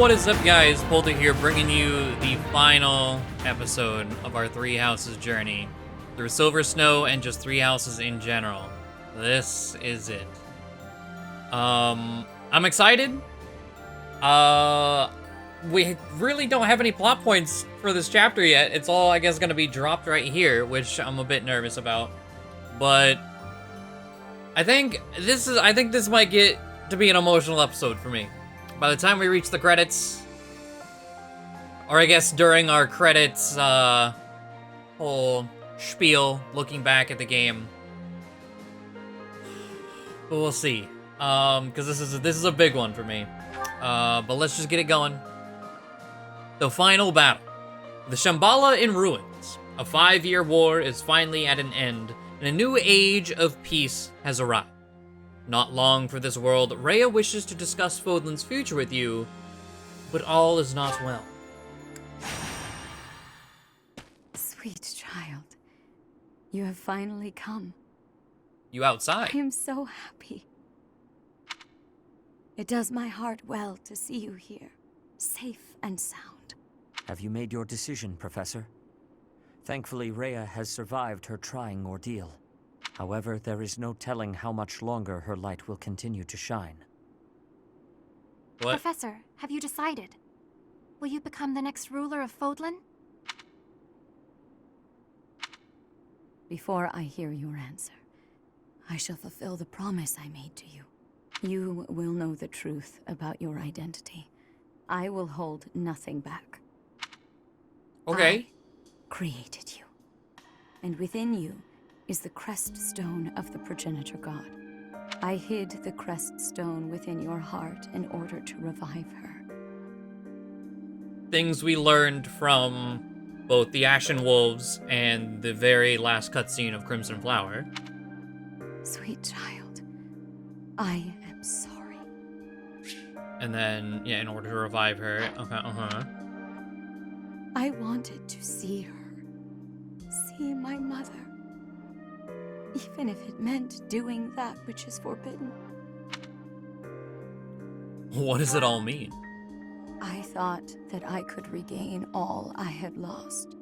What is up, guys? Poledoo here, bringing you the final episode of our Three Houses journey through Silver Snow and just Three Houses in general. This is it. I'm excited. We really don't have any plot points for this chapter yet. It's all, I guess, gonna be dropped right here, which I'm a bit nervous about. But I think this might get to be an emotional episode for me. By the time we reach the credits, or I guess during our credits whole spiel, looking back at the game, but we'll see. Because this is a big one for me. But let's just get it going. The final battle. The Shambhala in ruins. A 5-year war is finally at an end, and a new age of peace has arrived. Not long for this world, Rhea wishes to discuss Fódlan's future with you, but all is not well. Sweet child, you have finally come. You outside? I am so happy. It does my heart well to see you here, safe and sound. Have you made your decision, Professor? Thankfully, Rhea has survived her trying ordeal. However, there is no telling how much longer her light will continue to shine. What? Professor, have you decided? Will you become the next ruler of Fódlan? Before I hear your answer, I shall fulfill the promise I made to you. You will know the truth about your identity. I will hold nothing back. Okay. I created you. And within you is the crest stone of the progenitor god. I hid the crest stone within your heart in order to revive her. Things we learned from both the Ashen Wolves and the very last cutscene of Crimson Flower. Sweet child, I am sorry. And then, yeah, in order to revive her. Okay, I wanted to see her. See my mother. Even if it meant doing that which is forbidden. What does it all mean? I thought that I could regain all I had lost,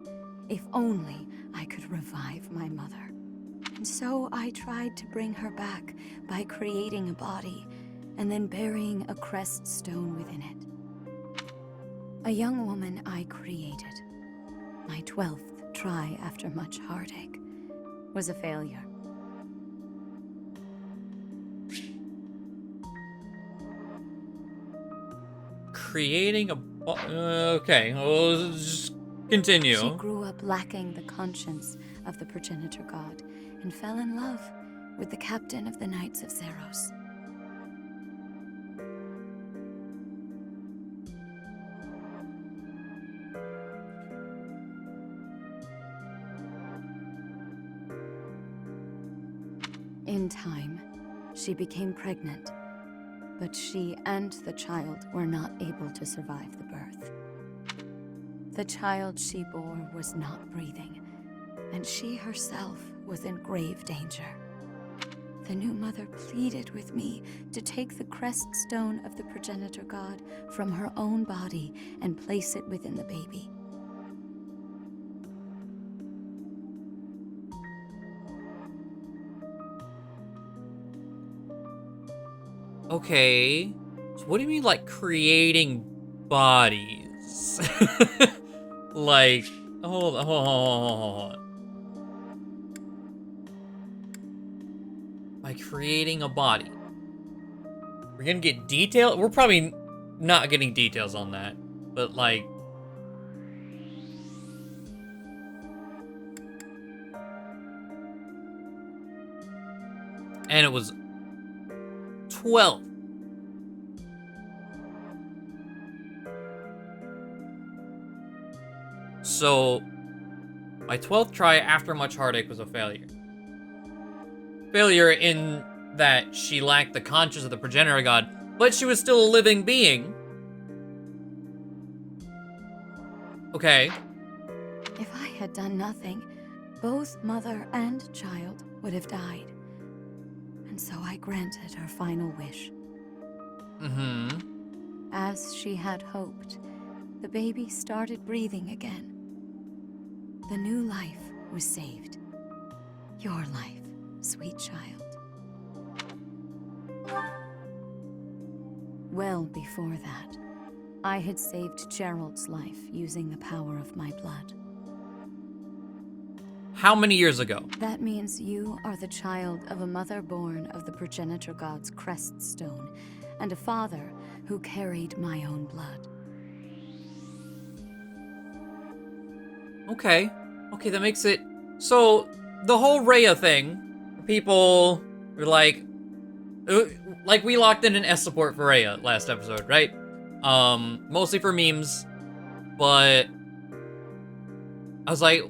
if only I could revive my mother. And so I tried to bring her back by creating a body and then burying a crest stone within it. A young woman I created. My 12th try after much heartache was a failure. Creating a... okay, we'll just continue. She grew up lacking the conscience of the progenitor god and fell in love with the captain of the Knights of Zeros. In time, she became pregnant. But she and the child were not able to survive the birth. The child she bore was not breathing, and she herself was in grave danger. The new mother pleaded with me to take the crest stone of the progenitor god from her own body and place it within the baby. Okay. So what do you mean, like, creating bodies? Like, hold on. By creating a body. We're gonna get detail? We're probably not getting details on that. But, like... And it was 12. So, my 12th try after much heartache was a failure. Failure in that she lacked the conscience of the progenitor god, but she was still a living being. Okay. If I had done nothing, both mother and child would have died. And so I granted her final wish. Mm-hmm. As she had hoped, the baby started breathing again. The new life was saved. Your life, sweet child. Well before that, I had saved Gerald's life using the power of my blood. How many years ago? That means you are the child of a mother born of the progenitor god's crest stone, and a father who carried my own blood. Okay. Okay, that makes it... So, the whole Rhea thing, people were like we locked in an S support for Rhea last episode, right? Mostly for memes, but I was like,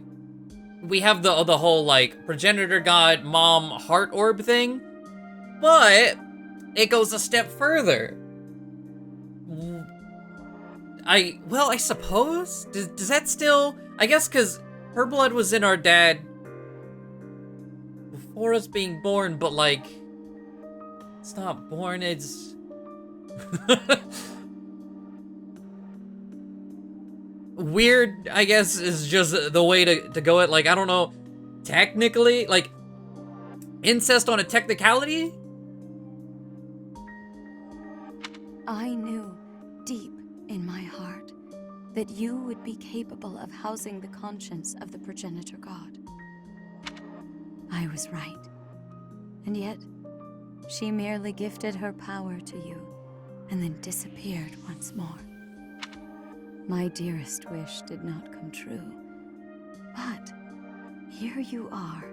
we have the whole, like, progenitor god, mom, heart orb thing, but it goes a step further. I suppose? Does that still... I guess because her blood was in our dad before us being born, but, like, it's not born, it's... Weird, I guess, is just the way to go it. Like, I don't know, technically, like, incest on a technicality? I knew deep in my heart that you would be capable of housing the conscience of the progenitor god. I was right. And yet, she merely gifted her power to you, and then disappeared once more. My dearest wish did not come true. But here you are.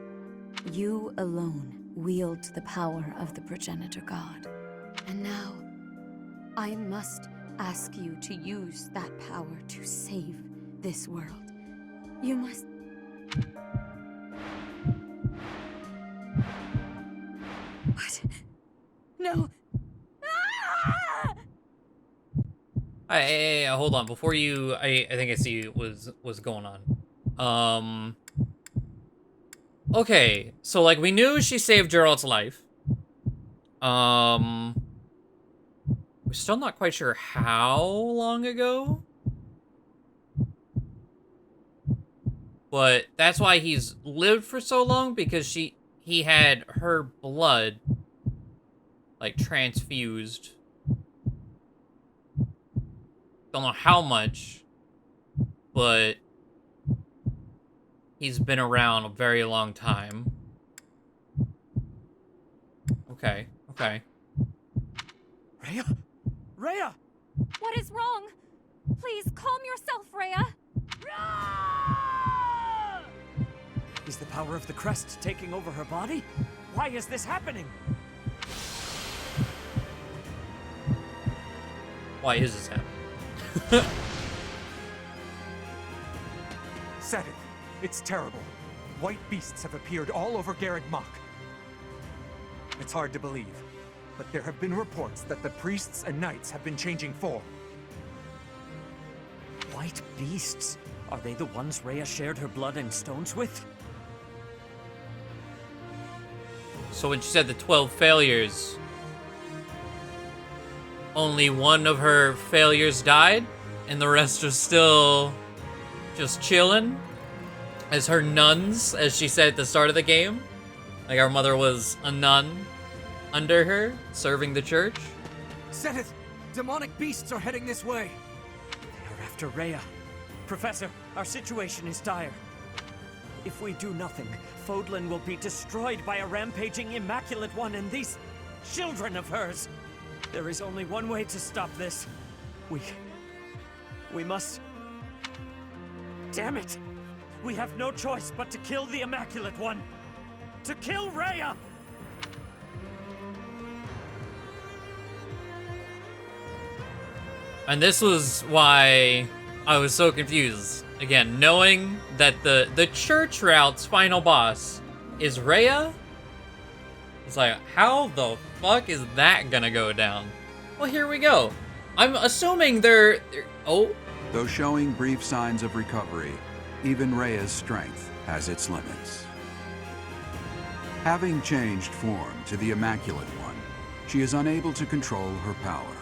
You alone wield the power of the progenitor god. And now, I must ask you to use that power to save this world. You must... What? No! Hey, hold on. Before you, I think I see what's going on. Okay, so, like, we knew she saved Gerald's life. We're still not quite sure how long ago. But that's why he's lived for so long, because he had her blood, like, transfused. Don't know how much, but he's been around a very long time. Okay, okay. Rhea? Rhea! What is wrong? Please calm yourself, Rhea. Is the power of the crest taking over her body? Why is this happening? Why is this happening? Said it. It's terrible. White beasts have appeared all over Garreg Mach. It's hard to believe, but there have been reports that the priests and knights have been changing form. White beasts? Are they the ones Rhea shared her blood and stones with? So when she said the 12 failures, only one of her failures died, and the rest are still just chilling as her nuns, as she said at the start of the game. Like, our mother was a nun under her, serving the church. Said it! Demonic beasts are heading this way! They are after Rhea. Professor, our situation is dire. If we do nothing, Fódlan will be destroyed by a rampaging Immaculate One and these children of hers. There is only one way to stop this. We must... Damn it! We have no choice but to kill the Immaculate One! To kill Rhea! And this was why I was so confused. Again, knowing that the church route's final boss is Rhea, it's like, how the fuck is that gonna go down? Well, here we go. I'm assuming they're oh. Though showing brief signs of recovery, even Rhea's strength has its limits. Having changed form to the Immaculate One, she is unable to control her power.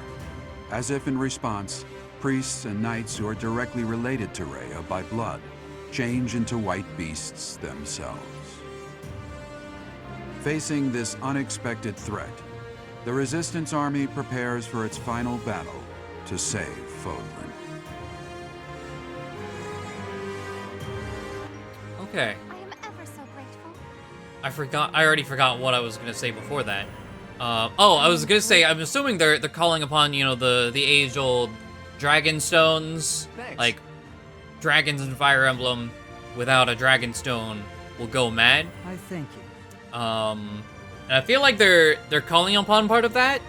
As if in response, priests and knights who are directly related to Rhea by blood change into white beasts themselves. Facing this unexpected threat, the Resistance Army prepares for its final battle to save Fódlan. Okay. I am ever so grateful. I already forgot what I was gonna say before that. Oh, I was gonna say, I'm assuming they're calling upon, you know, the age-old dragon stones. Thanks. Like, dragons in Fire Emblem without a dragon stone will go mad. I thank you. And I feel like they're calling upon part of that,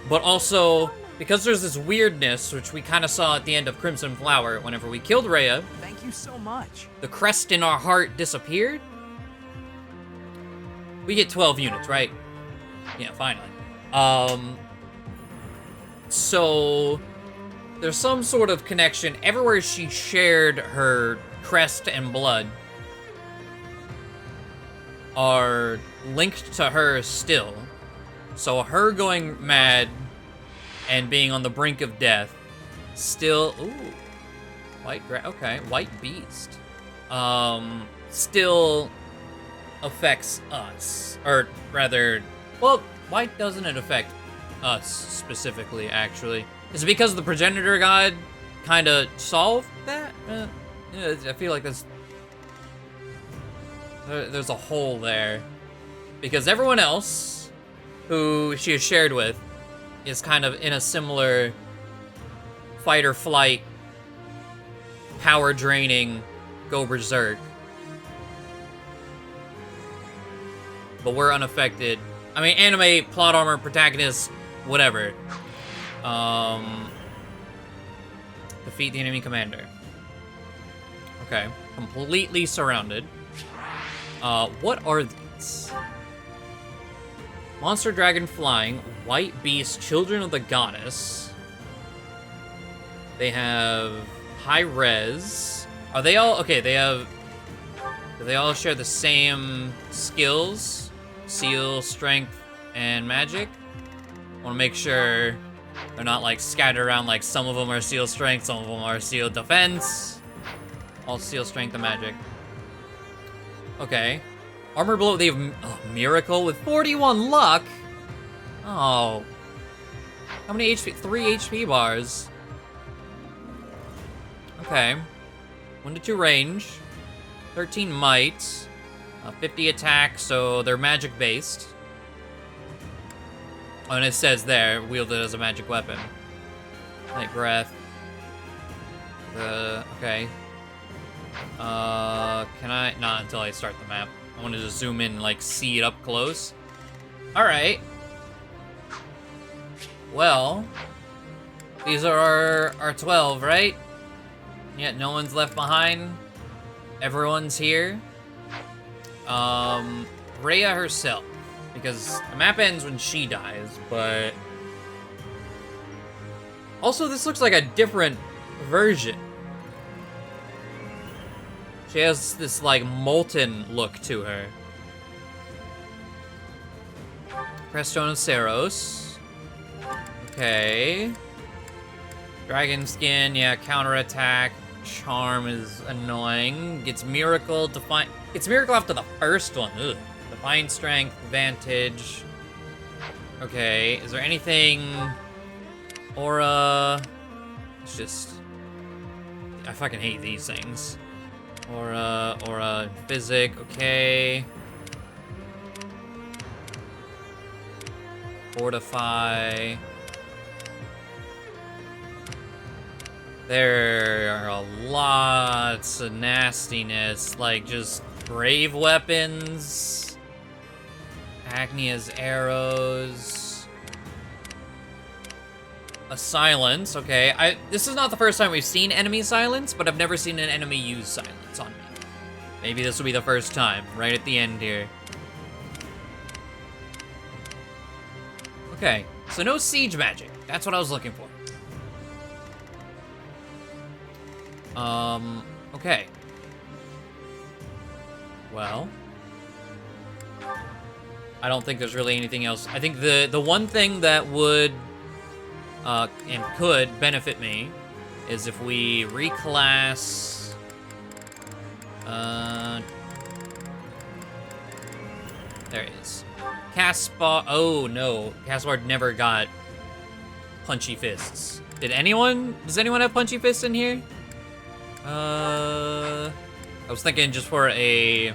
but also because there's this weirdness, which we kind of saw at the end of Crimson Flower whenever we killed Rhea, Thank you so much. the crest in our heart disappeared. We get 12 units, right? Yeah, finally. So there's some sort of connection everywhere she shared her crest and blood are linked to her still. So her going mad and being on the brink of death still, okay, white beast. Still affects us, or rather, well, why doesn't it affect us specifically, actually? Is it because the progenitor god kind of solved that? Yeah, I feel like there's a hole there. Because everyone else who she is shared with is kind of in a similar fight or flight, power draining, go berserk. But we're unaffected. I mean, anime, plot armor, protagonist, whatever. Defeat the enemy commander. Okay, completely surrounded. What are these? Monster dragon flying, white beast, children of the goddess. They have high res. Are they all, okay, do they all share the same skills? Seal, strength, and magic? I want to make sure they're not like scattered around, like some of them are seal strength, some of them are seal defense. All seal strength and magic. Okay. Armor blow, they have miracle with 41 luck. Oh. How many HP? 3 HP bars. Okay. 1 to 2 range. 13 might. 50 attack, so they're magic based. Oh, and it says there, wielded as a magic weapon. Light breath. Okay. Can I? Not until I start the map. I wanted to zoom in and, like, see it up close. Alright. Well, these are our 12, right? Yet no one's left behind. Everyone's here. Rhea herself. Because the map ends when she dies, but... Also, this looks like a different version. She has this, like, molten look to her. Creststone of Saros. Okay. Dragon skin, yeah, counterattack. Charm is annoying. Gets miracle, define. Gets miracle after the first one. Ugh. Define strength, advantage. Okay, is there anything? Aura. It's just. I fucking hate these things. Aura, physic, okay. Fortify. There are lots of nastiness, like just brave weapons. Acne as arrows. A silence, okay. This is not the first time we've seen enemy silence, but I've never seen an enemy use silence on me. Maybe this will be the first time, right at the end here. Okay, so no siege magic. That's what I was looking for. Okay. Well, I don't think there's really anything else. I think the one thing that would and could benefit me is if we reclass. There it is. Caspar. Oh no, Caspar never got punchy fists. Does anyone have punchy fists in here? I was thinking just for a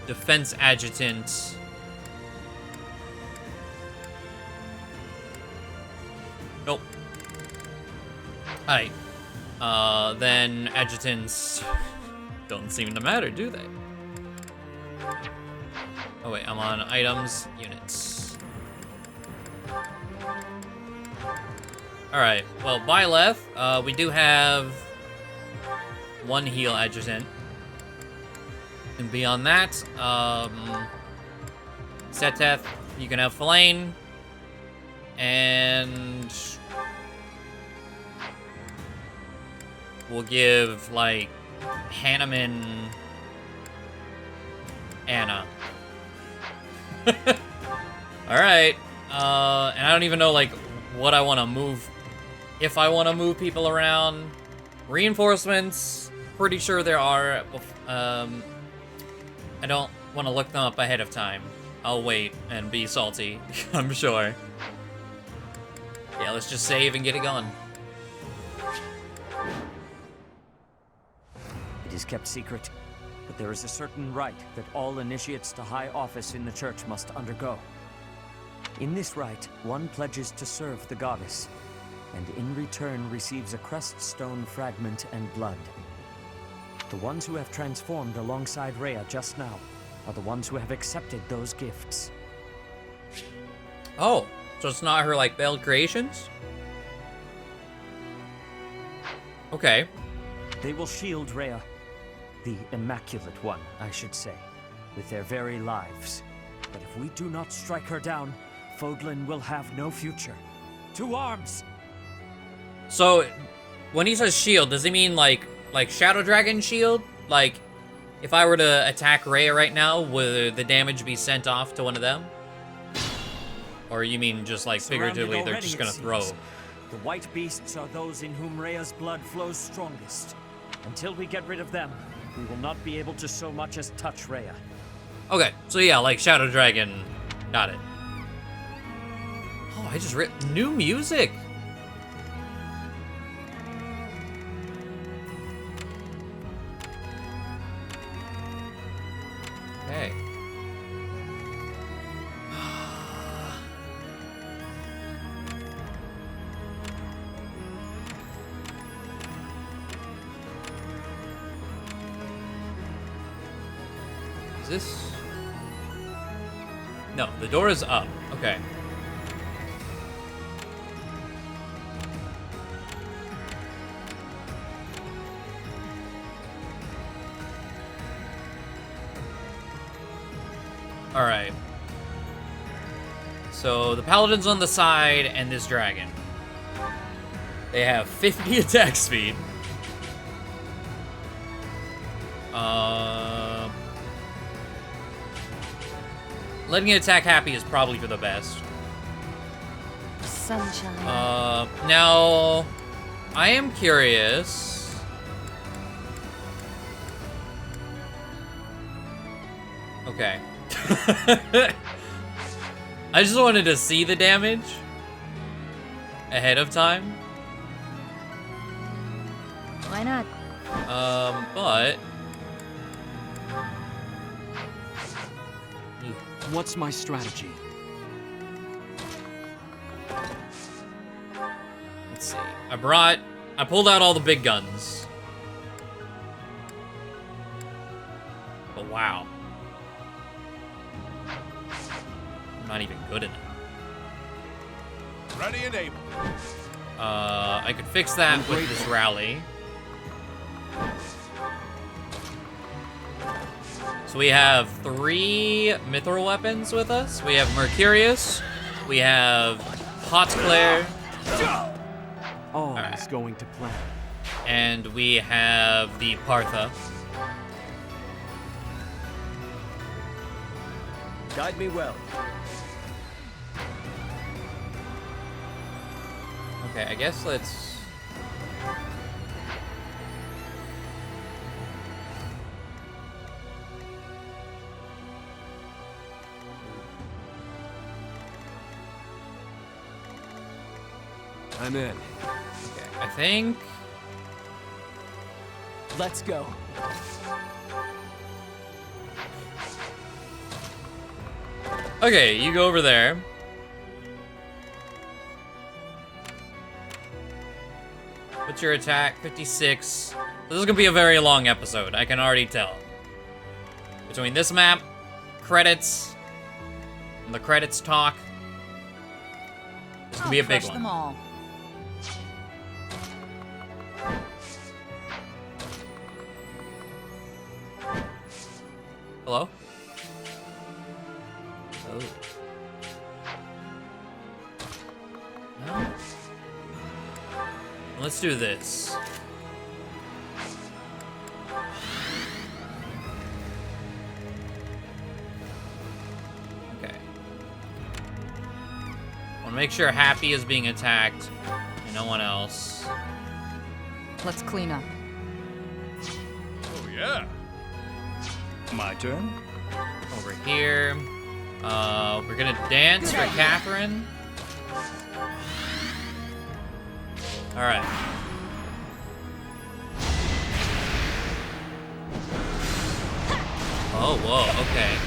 defense adjutant. Nope. Alright. Then adjutants don't seem to matter, do they? Oh wait, I'm on items, units. Alright, well, Byleth, we do have one heal adjutant. And beyond that, Seteth, you can have Flame. And we'll give, like, Hanneman Anna. Alright, and I don't even know, like, what I want to move, if I want to move people around. Reinforcements, pretty sure there are, I don't want to look them up ahead of time. I'll wait and be salty, I'm sure. Yeah, let's just save and get it going. It is kept secret, but there is a certain rite that all initiates to high office in the church must undergo. In this rite, one pledges to serve the goddess, and in return receives a crest stone fragment and blood. The ones who have transformed alongside Rhea just now are the ones who have accepted those gifts. Oh, so it's not her, like, veiled creations? Okay. They will shield Rhea, the Immaculate One, I should say, with their very lives. But if we do not strike her down, Fódlan will have no future. To arms! So, when he says shield, does he mean, like Shadow Dragon shield? Like, if I were to attack Rhea right now, would the damage be sent off to one of them? Or you mean just, like, figuratively, they're just gonna throw? The white beasts are those in whom Rhea's blood flows strongest. Until we get rid of them, we will not be able to so much as touch Rhea. Okay, so yeah, like Shadow Dragon. Got it. Oh, I just new music. Okay. Is this? No, the door is up. Okay. All right. So the paladin's on the side and this dragon. They have 50 attack speed. Letting it attack happy is probably for the best. Sunshine. Now, I am curious. Okay. I just wanted to see the damage ahead of time. Why not? But What's my strategy? let's see. I pulled out all the big guns. But wow. I'm not even good enough. Ready and able. I could fix that with this rally. So we have 3 mithril weapons with us. We have Mercurius. We have Hot Claire. All is going to plan. And we have the Partha. Guide me well. Okay, I guess let's... I'm in. Okay, I think... Let's go. Okay, you go over there. What's your attack? 56. This is gonna be a very long episode, I can already tell. Between this map, credits, and the credits talk, it's gonna be a big one. Them all. Hello? Oh. No? Let's do this. Okay. I want to make sure Happy is being attacked and no one else. Let's clean up. Oh, yeah. My turn? Over here. We're gonna dance for Catherine. Alright. Oh, whoa, okay.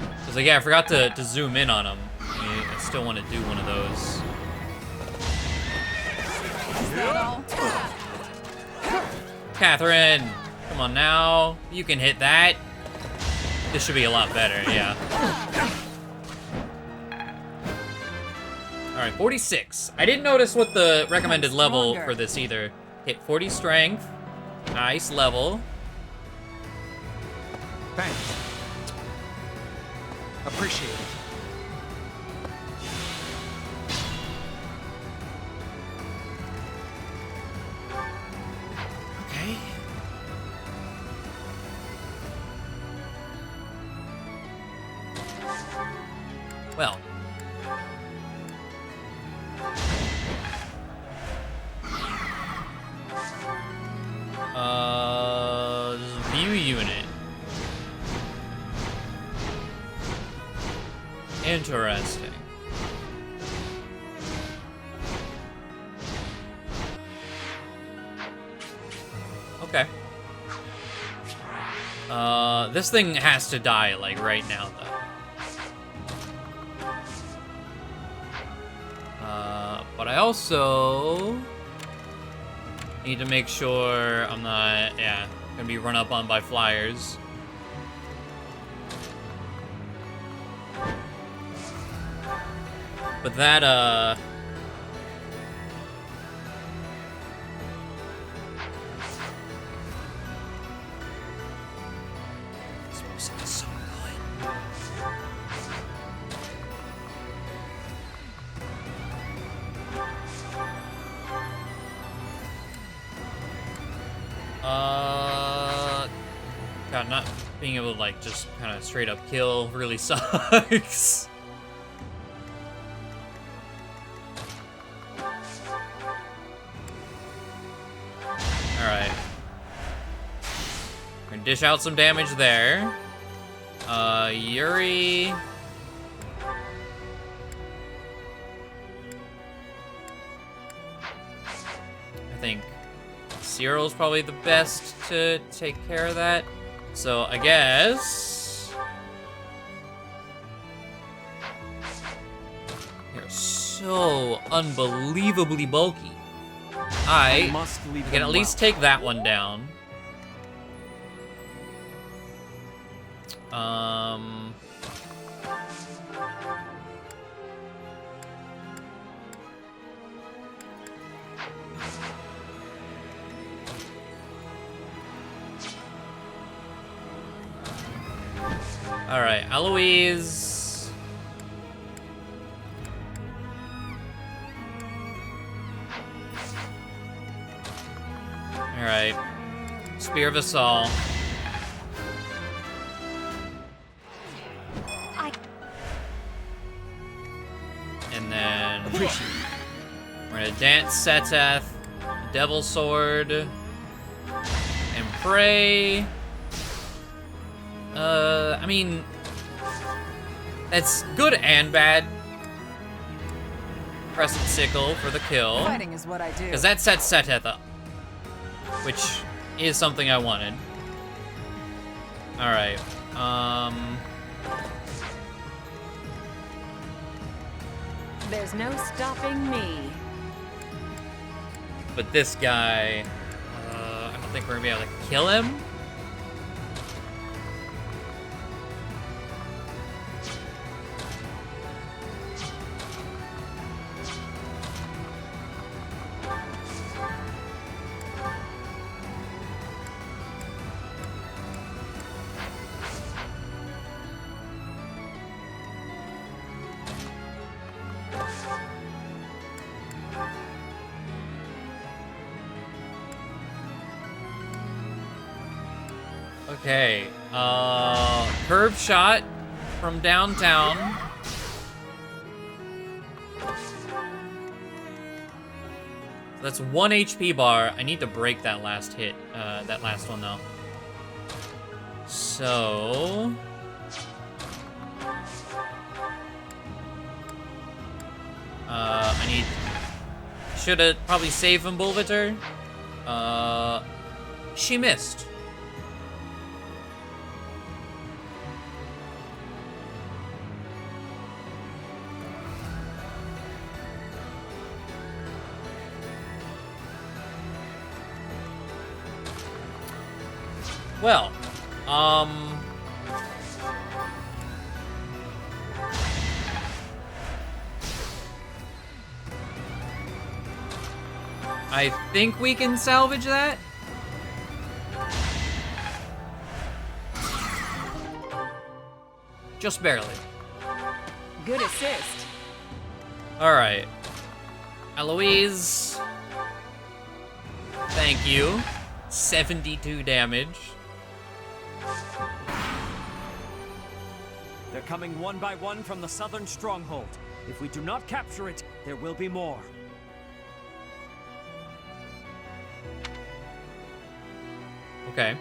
I was like, yeah, I forgot to zoom in on him. I still want to do one of those. Catherine! Come on now. You can hit that. This should be a lot better, yeah. Alright, 46. I didn't notice what the recommended level for this either. Hit 40 strength. Nice level. Thanks. Appreciate it. Okay. Well. View unit. Interesting. Okay. This thing has to die, like, right now, though. But I also need to make sure I'm not, gonna be run up on by flyers. But that, this music is so good. God, not being able to, like, just kind of straight up kill really sucks. Alright. We're gonna dish out some damage there. Yuri. I think Cyril's probably the best to take care of that. So I guess you're so unbelievably bulky. I can at least take that one down. All right, Eloise. All right, Spear of Assault. And then we're gonna Dance Seteth, Devil Sword, and Pray. I mean, that's good and bad. Crescent Sickle for the kill. Fighting is what I do. Because that sets Seteth up, which is something I wanted. Alright, There's no stopping me. but this guy, I don't think we're gonna be able to kill him. Okay, curve shot from downtown. That's 1 HP bar. I need to break that last hit, that last one though. So... I need... Should've probably saved from Bulvitor. She missed. Well, I think we can salvage that. Just barely. Good assist. All right. Eloise. Thank you. 72 damage. They're coming one by one from the southern stronghold. If we do not capture it, there will be more. Okay.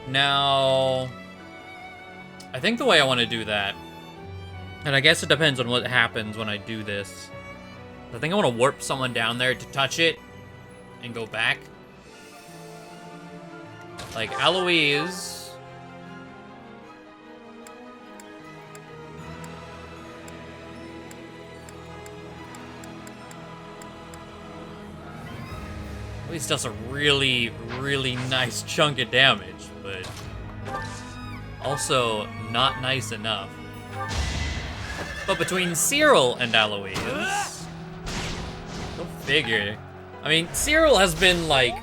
Now, I think the way I want to do that, and I guess it depends on what happens when I do this. I think I want to warp someone down there to touch it and go back. Like Eloise. Eloise does a really, really nice chunk of damage, but also not nice enough. But between Cyril and Eloise, go figure. I mean, Cyril has been, like,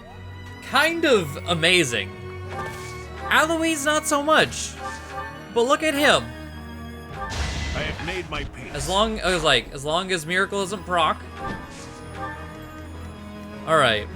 kind of amazing. Eloise, not so much. But look at him. I have made my peace. As long as Miracle isn't proc. Alright.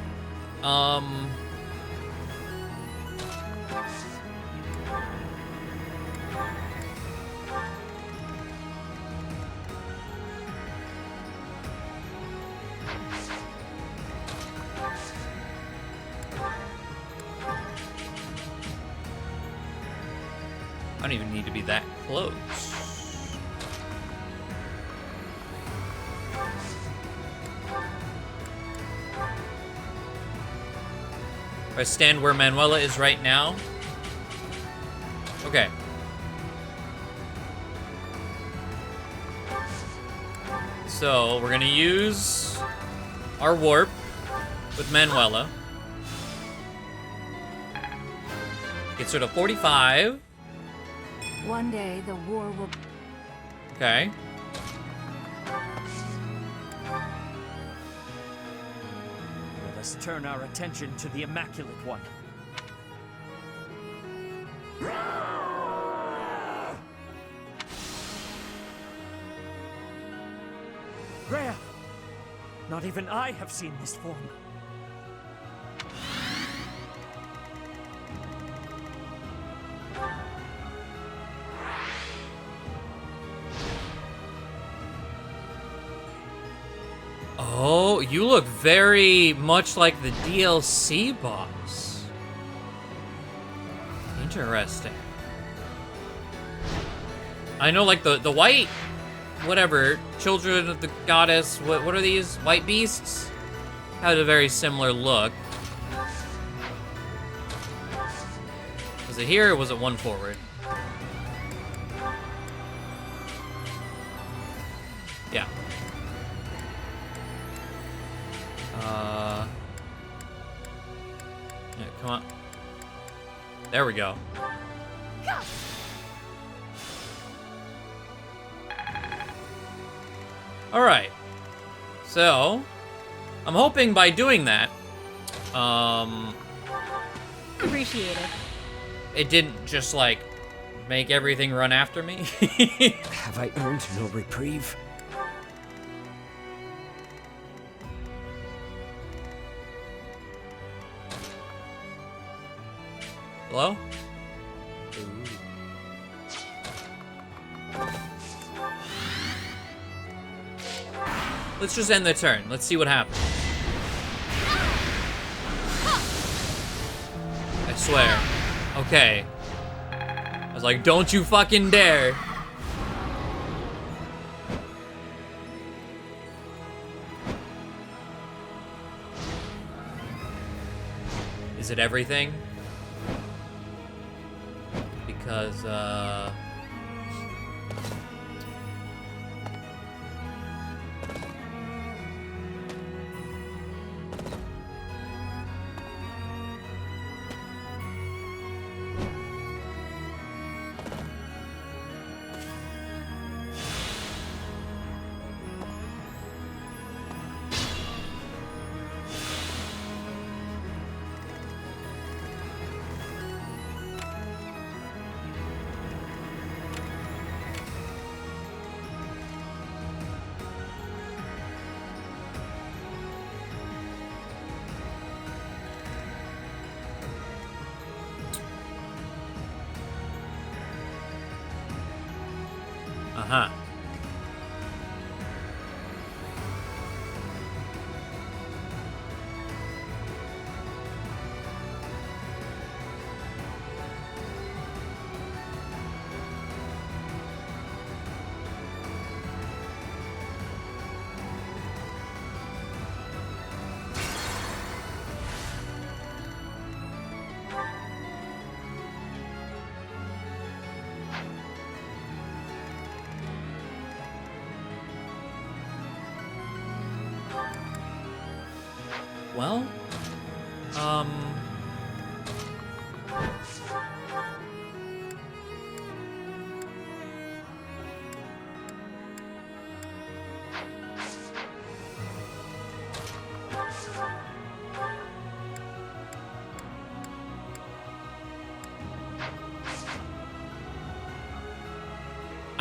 I don't even need to be that close. If I stand where Manuela is right now. Okay. So we're gonna use our warp with Manuela. Gets rid of 45. One day the war will... Okay. Let us turn our attention to the Immaculate One. Rhea! Not even I have seen this form. Oh, you look very much like the DLC boss. Interesting. I know, like, the white, whatever, children of the goddess, what are these? White beasts? Had a very similar look. Was it here or was it one forward? Yeah. Yeah, come on. There we go. All right. So, I'm hoping by doing that, Appreciate it. it didn't just, like, make everything run after me. Have I earned no reprieve? Hello? Let's just end the turn. Let's see what happens. I swear. Okay. I was like, don't you fucking dare. Is it everything? Because, uh-huh. Well,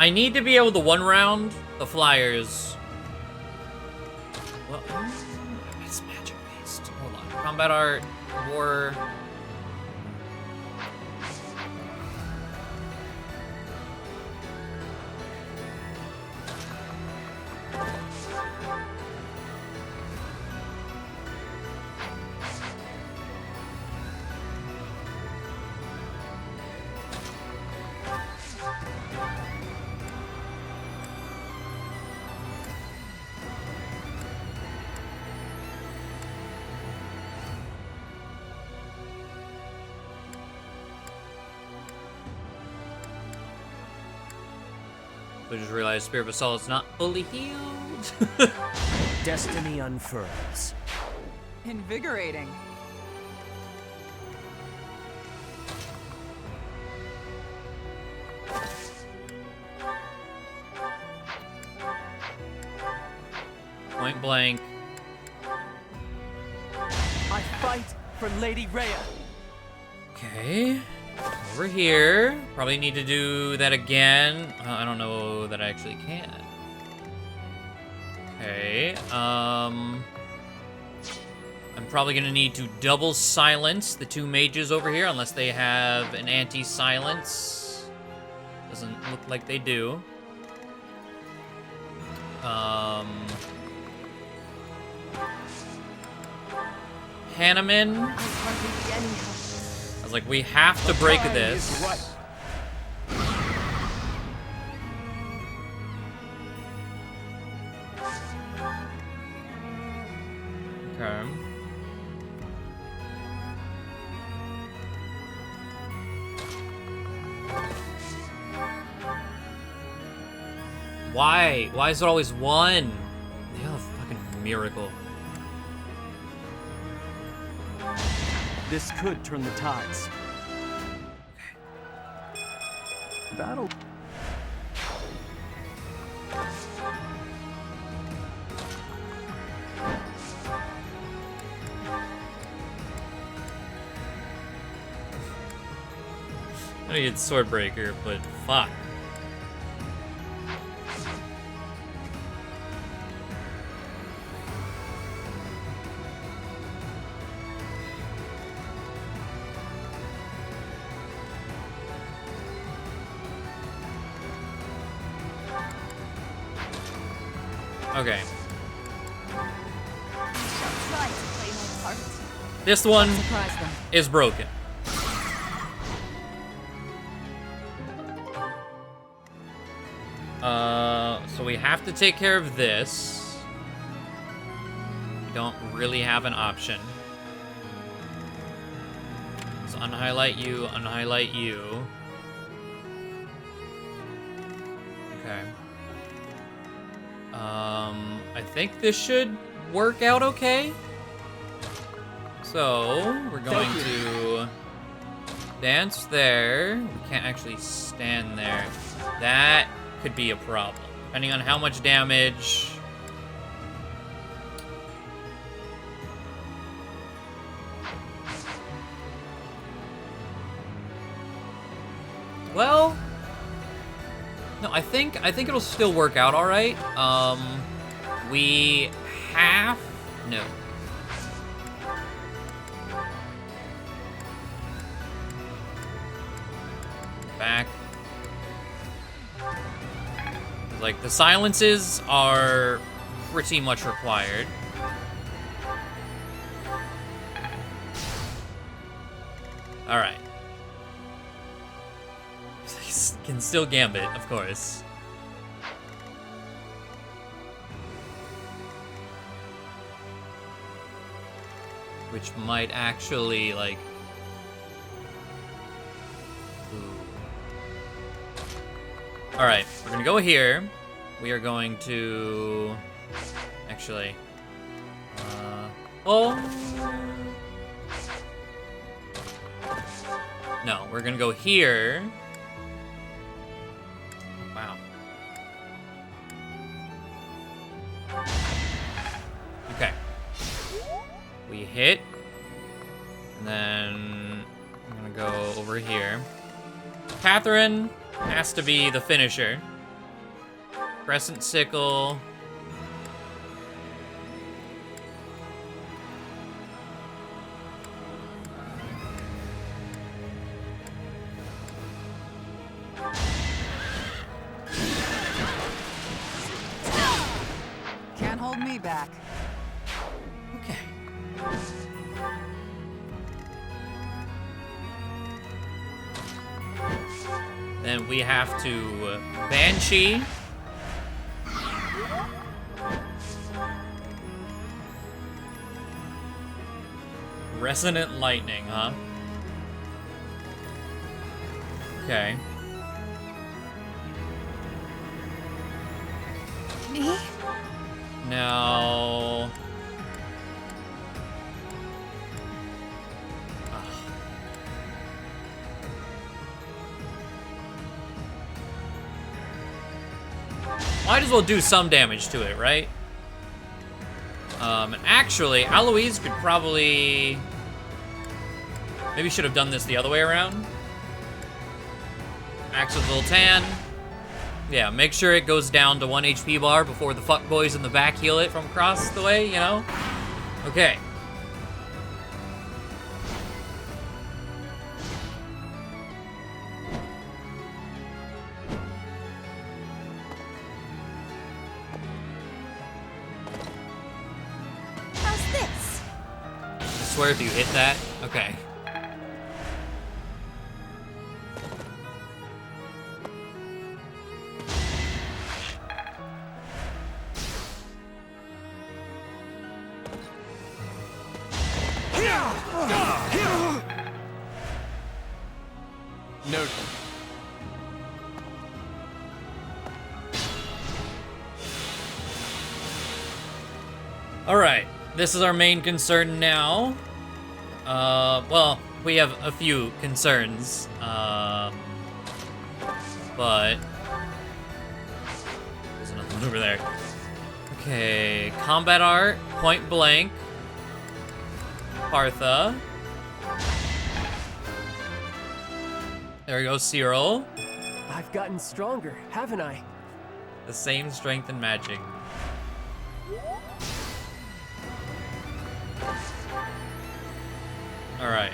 I need to be able to one round the flyers. Well, it's magic based. Hold on. Combat art, war. I just realized Spirit of Assault's not fully healed. Destiny unfurls. Invigorating. Point blank. I fight for Lady Rhea. Okay. Over here. Probably need to do that again. I don't know that I actually can. Okay. I'm probably gonna need to double silence the two mages over here, unless they have an anti-silence. Doesn't look like they do. Hanneman. I was like, we have to break this. Okay. Why? Why is it always one? They're a fucking miracle. This could turn the tides. That'll... I need Swordbreaker, but fuck. Okay. This one is broken. So we have to take care of this. We don't really have an option. Let's unhighlight you, unhighlight you. Okay. I think this should work out okay. So, we're going to dance there. We can't actually stand there. That could be a problem, depending on how much damage. Well, no, I think it'll still work out all right. We have no. Back. Like, the silences are pretty much required. Alright. Can still gambit, of course. Which might actually, like... Alright, we're gonna go here. We are going to... Actually... No, we're gonna go here. Wow. Okay. We hit. And then... I'm gonna go over here. Catherine has to be the finisher. Crescent Sickle. Can't hold me back. Okay. Then we have to Banshee. Resonant Lightning, huh? Okay. Me? Now... Might as well do some damage to it, right? Actually, Aloise could probably... Maybe should have done this the other way around. Axe with Voltan. Yeah, make sure it goes down to 1 HP bar before the fuckboys in the back heal it from across the way, you know? Okay. swear if you hit that? Okay. Noted. Alright, this is our main concern now. Well, we have a few concerns, but there's another one over there. Okay, combat art, point blank, Partha. There we go, Cyril. I've gotten stronger, haven't I? The same strength and magic. Alright,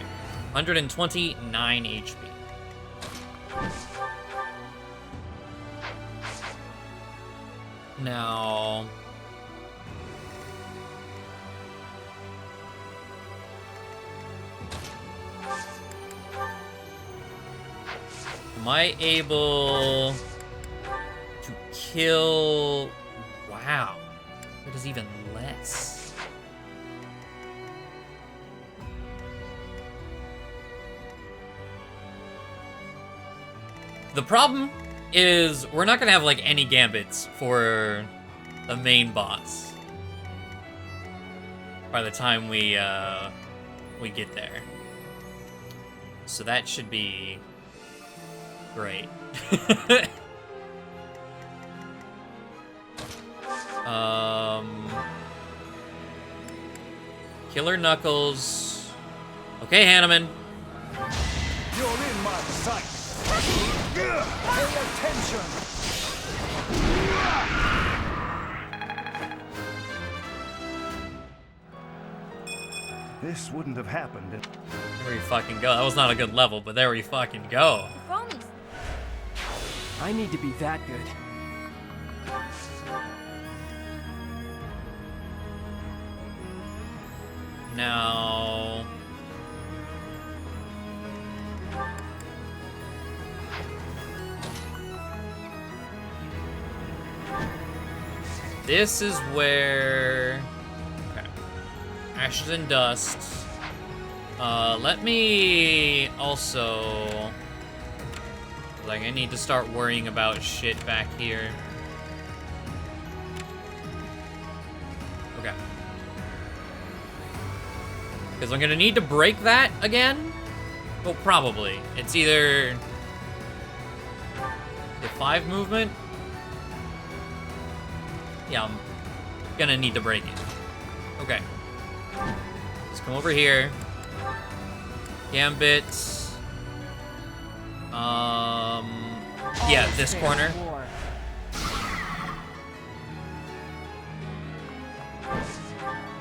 129 HP. Now... am I able to kill... Wow, that is even less. The problem is we're not gonna have like any gambits for the main boss by the time we get there. So that should be great. Killer Knuckles. Okay, Hanneman. You're in my sight. Pay attention. This wouldn't have happened. There we fucking go. That was not a good level, but there we fucking go. I need to be that good. Now... this is where... okay. Ashes and Dust. Let me also... like, I need to start worrying about shit back here. Okay. Because I'm gonna need to break that again? Well, probably. It's either... the 5 movement? Yeah, I'm gonna need to break it. Okay. Let's come over here. Gambit. Yeah, this corner.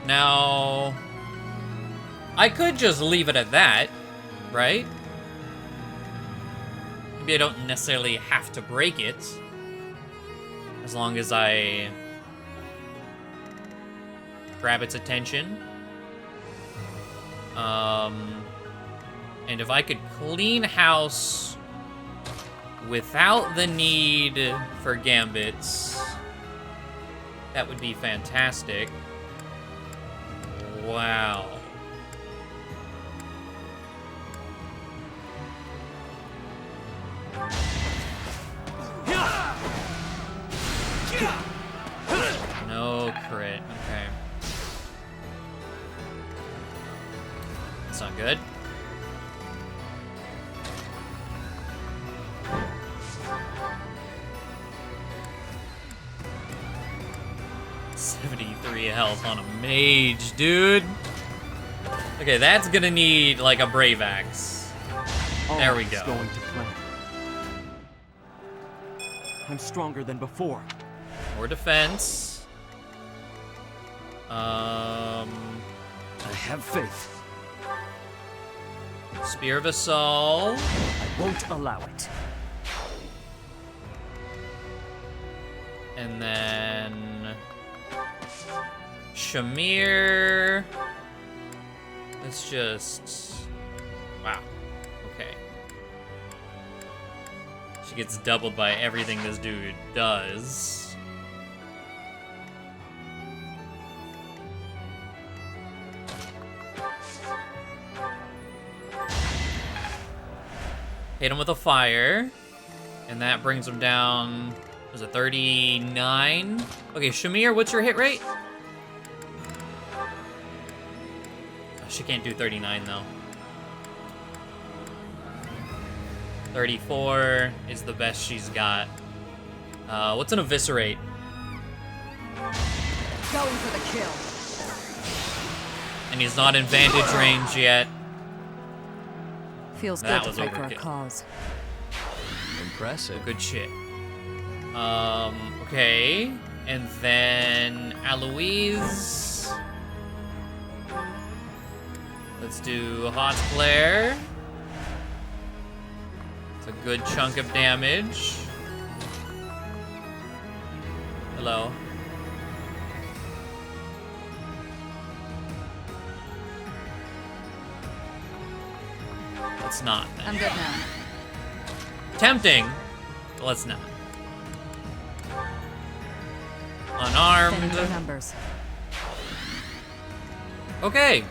Now, I could just leave it at that, right? Maybe I don't necessarily have to break it, as long as I grab its attention. And if I could clean house without the need for gambits, that would be fantastic. Wow. No crit, okay. That's not good. Health on a mage, dude. Okay, that's gonna need like a Brave Axe. There we go. Going to plan. I'm stronger than before. More defense. I have faith. Spear of Assault. I won't allow it. And then Shamir. Let's just... Wow. Okay. She gets doubled by everything this dude does. Hit him with a fire. And that brings him down... Was it 39? Okay, Shamir, what's your hit rate? Oh, she can't do 39, though. 34 is the best she's got. What's an eviscerate? Going for the kill. And he's not in vantage range yet. Feels That good was to fight for a overkill. cause. Impressive. Good shit. Okay. And then Eloise. Let's do Hot Flare. It's a good chunk of damage. Hello. Let's not. Then. I'm good now. Tempting, but let's not. Unarmed. Sending the numbers. Okay.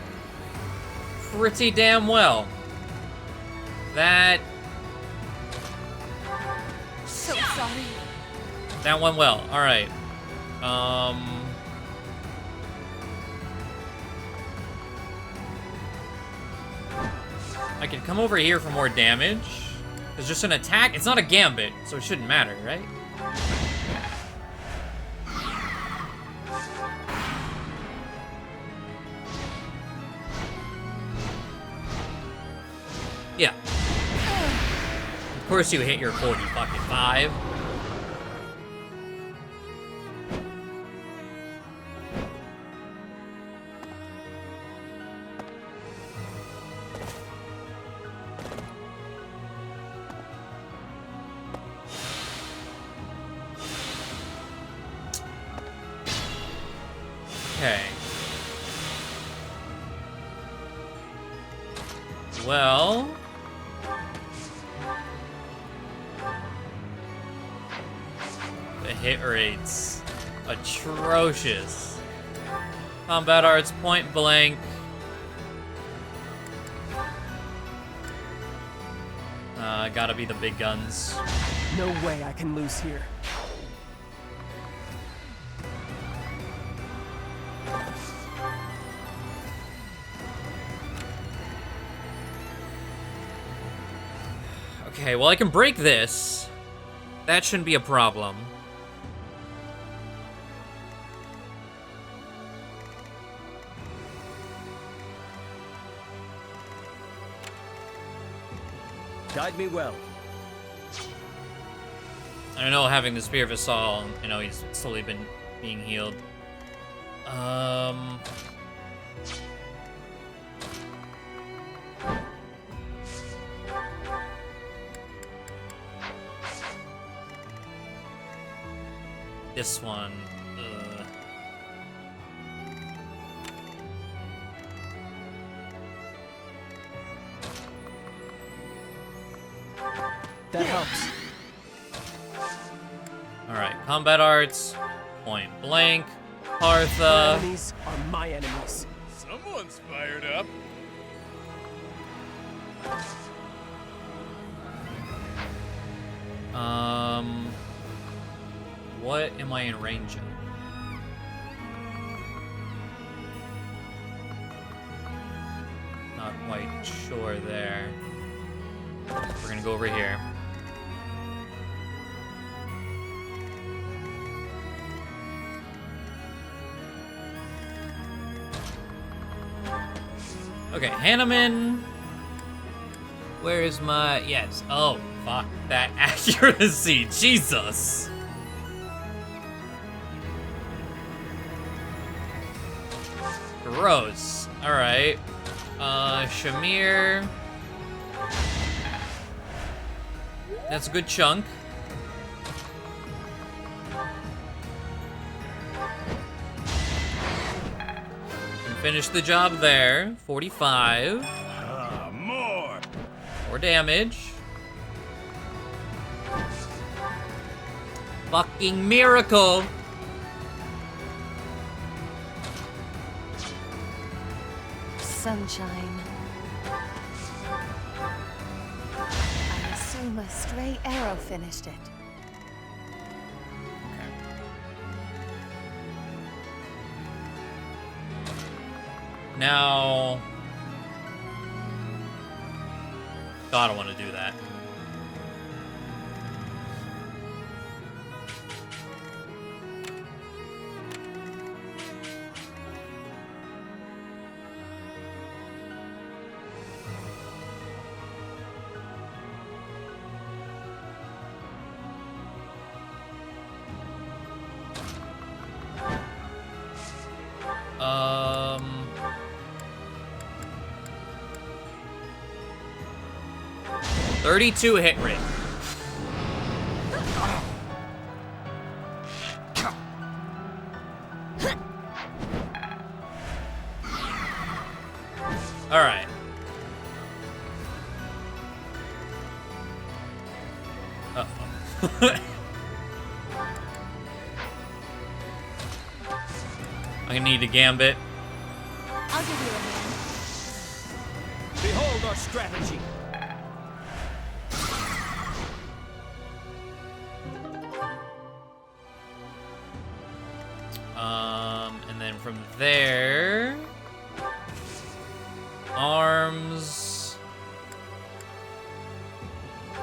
Pretty damn well. That So sorry. went well. All right. I can come over here for more damage. It's just an attack. It's not a gambit, so it shouldn't matter, right? Yeah. Of course you hit your 45. Okay. Well... The hit rate's atrocious. Combat arts point blank. Gotta be the big guns. No way I can lose here. Okay, well I can break this. That shouldn't be a problem. Guide me well. I know having the Spear of Assault, I know he's slowly been being healed. This one. That helps. Alright, combat arts, point blank, Partha. Enemies are my enemies. Someone's fired up. What am I in range of? Not quite sure there. We're gonna go over here. Okay, Hanneman. Where is my... Yes. Oh, fuck. That accuracy. Jesus. Gross. Alright. Shamir. That's a good chunk. finish the job there. 45. More. More damage. Fucking miracle. Sunshine. I assume a stray arrow finished it. Now... God, I don't want to do that. Um... 32 hit rate. All right. Uh-oh. I'm gonna need a gambit. I'll give you a hand. Behold our strategy. And then from there, arms,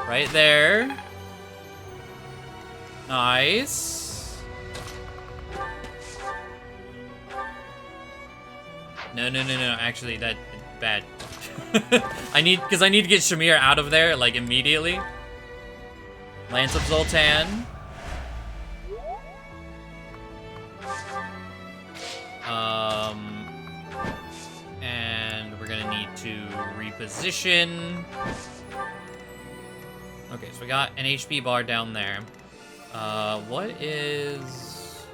right there. Nice. No. Actually, that's bad. I need to get Shamir out of there like immediately. Lance of Zoltan. And we're gonna need to reposition. Okay, so we got an HP bar down there. What is...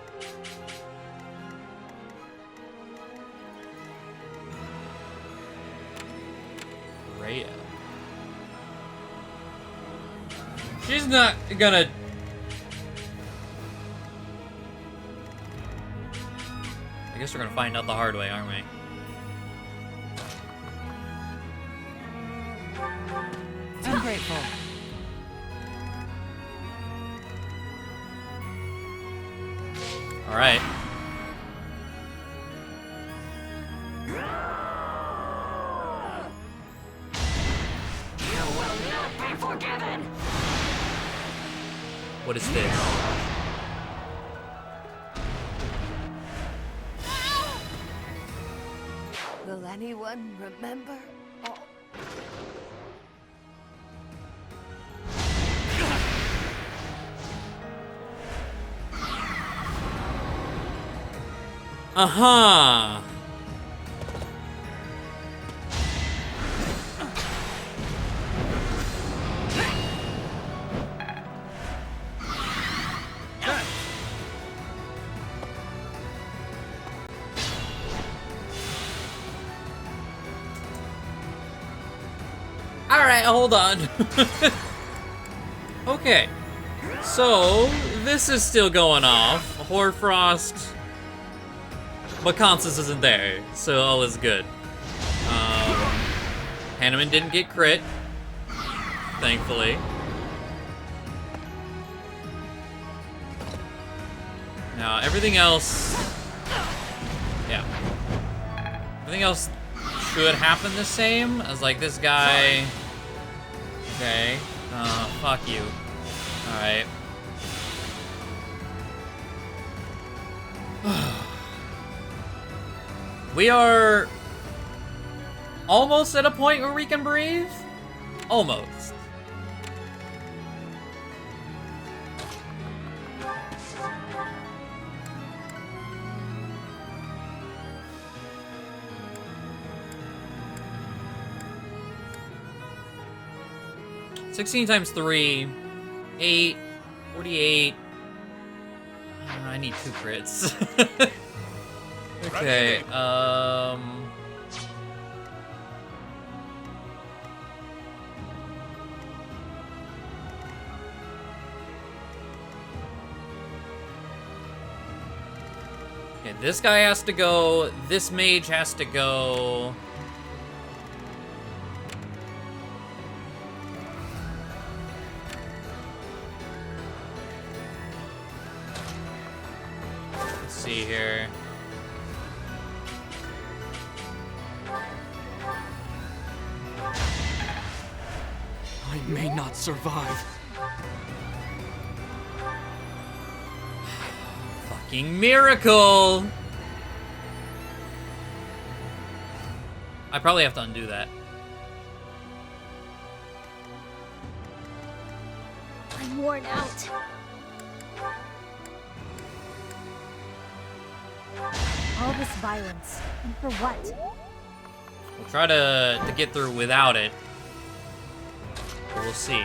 Rhea? She's not gonna... I guess we're gonna find out the hard way, aren't we? I'm grateful. All right. You will not be forgiven. What is this? Will anyone remember? Oh. Uh-huh. All right, hold on. Okay, so this is still going off. Hoarfrost, but Constance isn't there, so all is good. Hanneman didn't get crit, thankfully. Now everything else, yeah, everything else should happen the same as like this guy. Okay, fuck you. All right. We are almost at a point where we can breathe. Almost. $16 times 3, 8, 48. I need 2 crits. Okay, Okay, this guy has to go. This mage has to go. Let's see here. I may not survive. Fucking miracle! I probably have to undo that. I'm worn out. All this violence, and for what? We'll try to get through without it. But we'll see.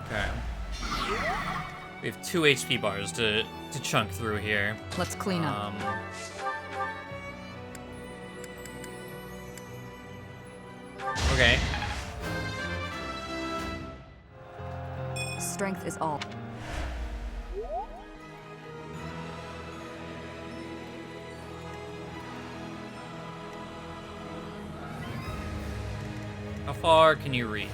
Okay. We have 2 HP bars to chunk through here. Let's clean up. Okay. Strength is all. How far can you reach?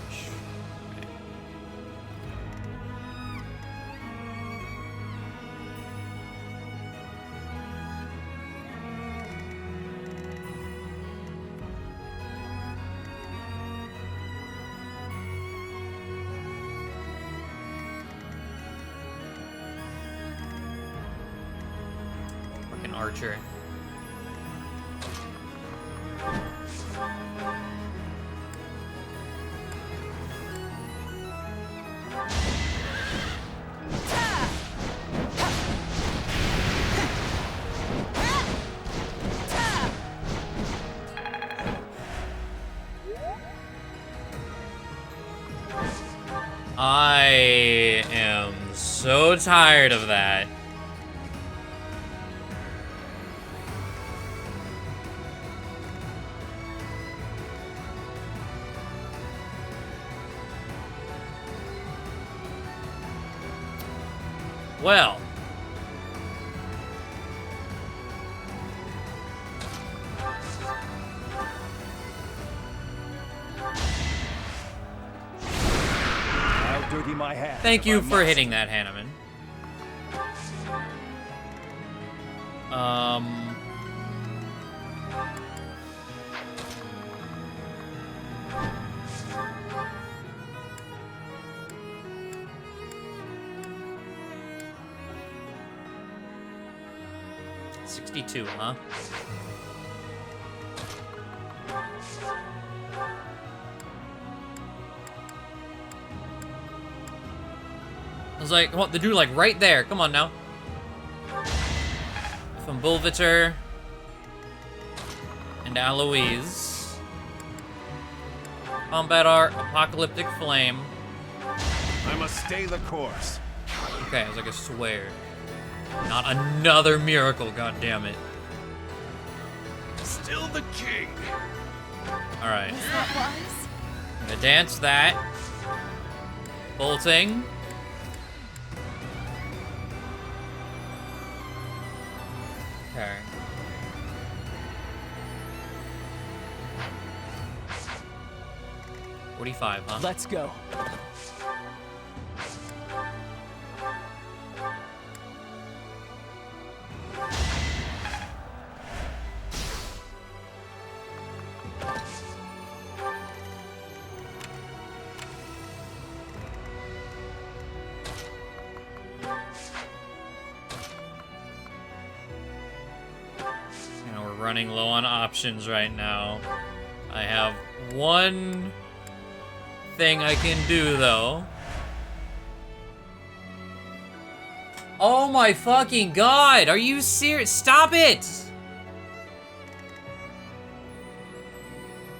Fucking archer. I am so tired of that. Well. I'll dirty my hands. Thank you if I for must. hitting that, Hanneman. $62, huh? I was like, what, the dude like right there. Come on now. From Bulviter and Aloise. Combat art, Apocalyptic Flame. I must stay the course. Okay, I was like, I swear. Not another miracle, god damn it. Still the king. Alright. That was? I'm gonna dance that. Bolting. Okay. $45, huh? Let's go. We're running low on options right now. I have one thing I can do, though. Oh my fucking god! Are you serious? Stop it!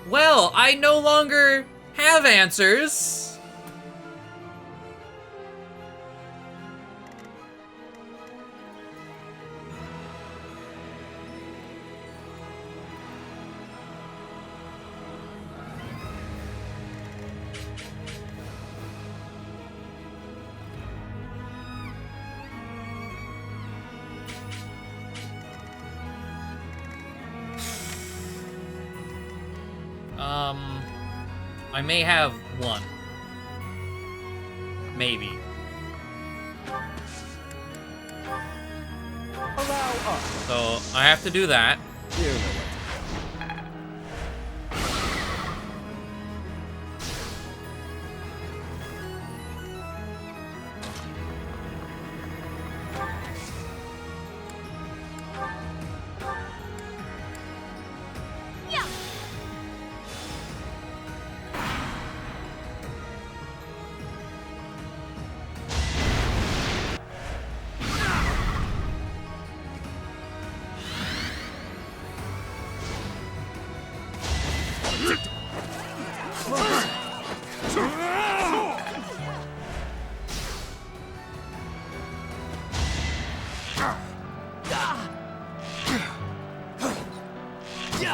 Well, I no longer have answers. I may have one. Maybe. Allow us. So, I have to do that. You know what.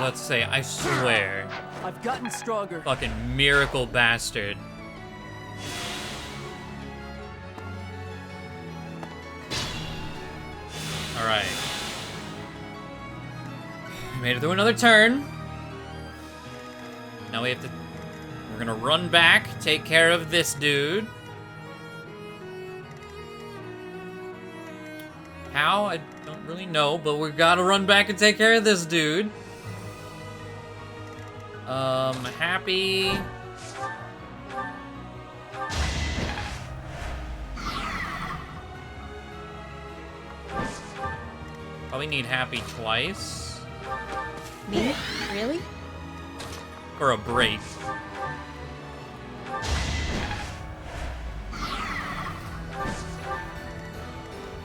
Let's say, I swear. I've gotten stronger. Fucking miracle bastard. Alright. Made it through another turn. Now we have to... We're gonna run back, take care of this dude. How? I don't really know, but we gotta run back and take care of this dude. Happy. Probably need happy twice. Me? Really? For a break.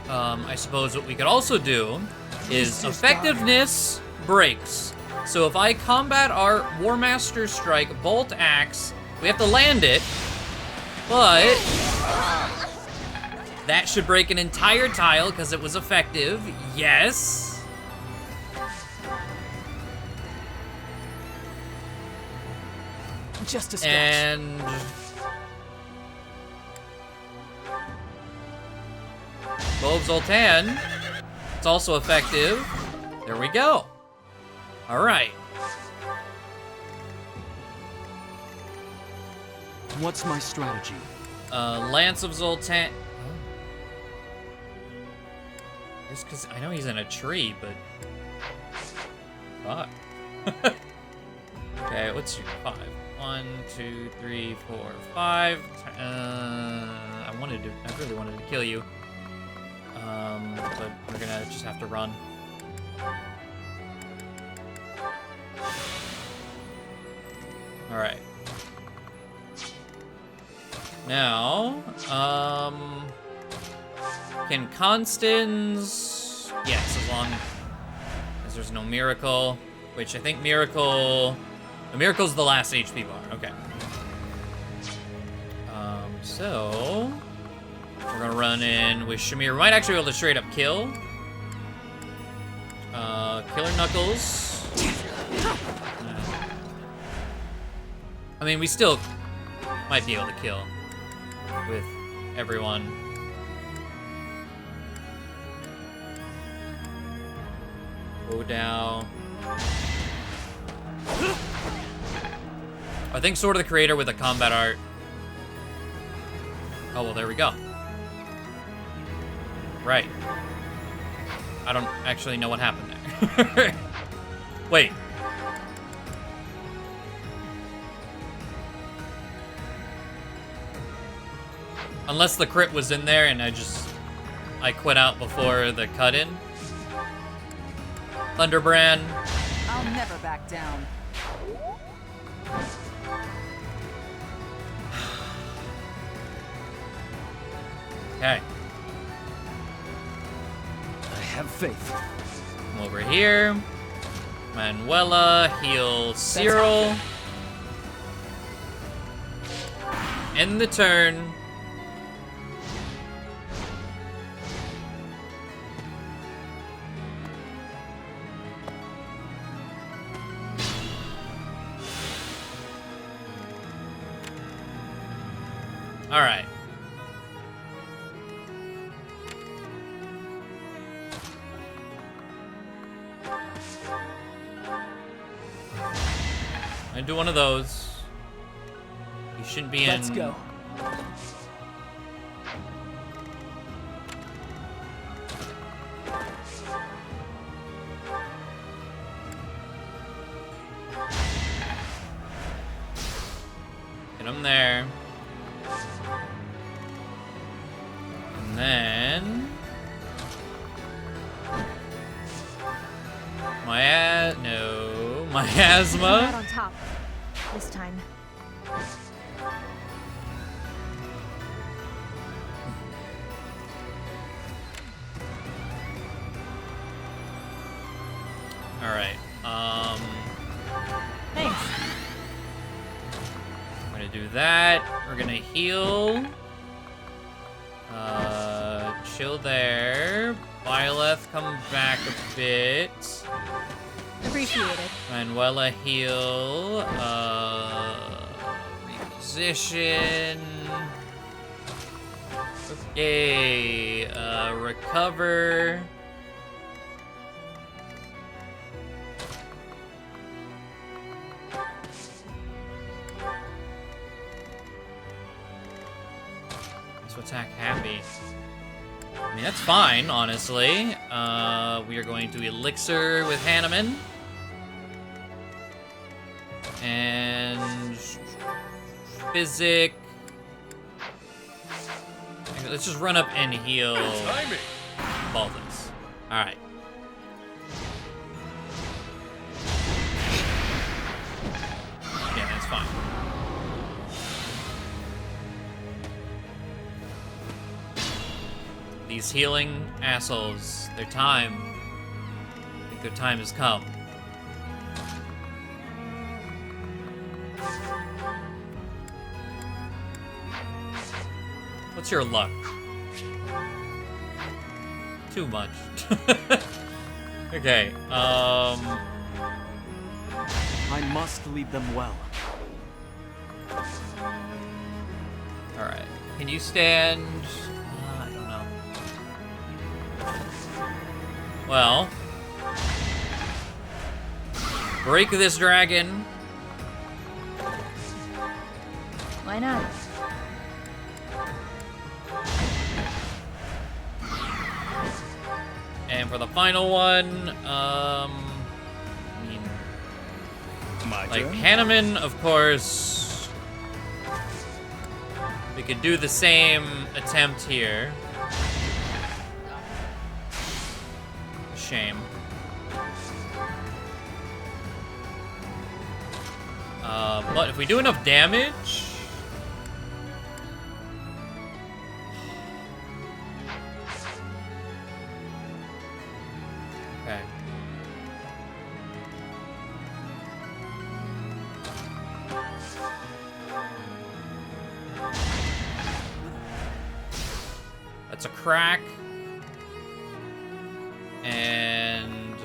I suppose what we could also do is effectiveness breaks. So if I combat our War Master Strike Bolt Axe, we have to land it, but that should break an entire tile because it was effective. Yes. Just a scratch. And Bow of Zoltan, it's also effective. There we go. All right. What's my strategy? Lance of Zoltan. Just because I know he's in a tree, but fuck. Okay, what's your 5? 1, 2, 3, 4, 5. I really wanted to kill you. But we're gonna just have to run. All right. Now, can Constance? Yes, as long as there's no miracle, which I think miracle. The miracle's the last HP bar. Okay. So we're gonna run in with Shamir. We might actually be able to straight up kill. Killer Knuckles. I mean, we still might be able to kill with everyone. Odao. I think Sword of the Creator with a combat art. Oh, well, there we go. Right. I don't actually know what happened there. Wait. Unless the crit was in there and I quit out before the cut-in. Thunderbrand. I'll never back down. Okay. I have faith. Come over here. Manuela, heal Cyril. End the turn. All right. I do one of those. You shouldn't be in. Let's go. Get him there. And then miasma. Out on top this time. All right. Thanks. We're gonna do that. We're gonna heal. Chill there. Byleth, come back a bit. Appreciated. Manuela, heal. Reposition. Okay. Recover. So attack happy. I mean, that's fine, honestly. We are going to Elixir with Hanneman. And Physic. Let's just run up and heal Baldus. Alright. Yeah, that's fine. These healing assholes, their time. I think their time has come. What's your luck? Too much. Okay, I must lead them well. alright. Can you stand? I don't know. Well, break this dragon. Why not? And for the final one, I mean, like Hanneman, of course. We could do the same attempt here. Shame. But if we do enough damage. Okay. That's a crack. And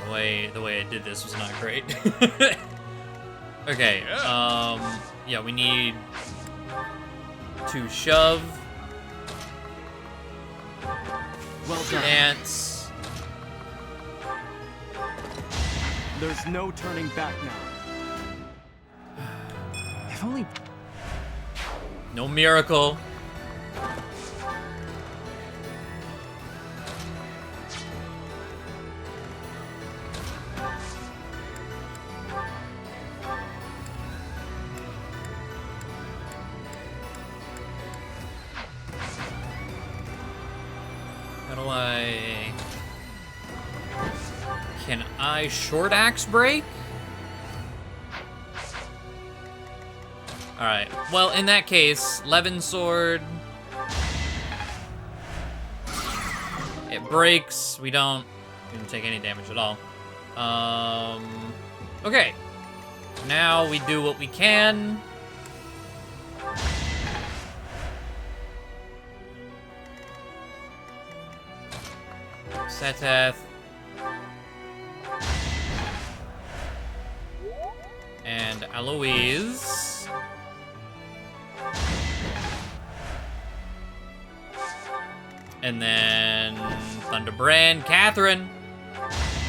the way I did this was not great. Okay, yeah, we need to shove. Well done. Dance. There's no turning back now. If only... No miracle. How do I... Can I short axe break? Alright, well, in that case, Levin Sword. It breaks. We don't take any damage at all. Okay. Now we do what we can. Seteth. And Eloise. And then Thunderbrand, Catherine.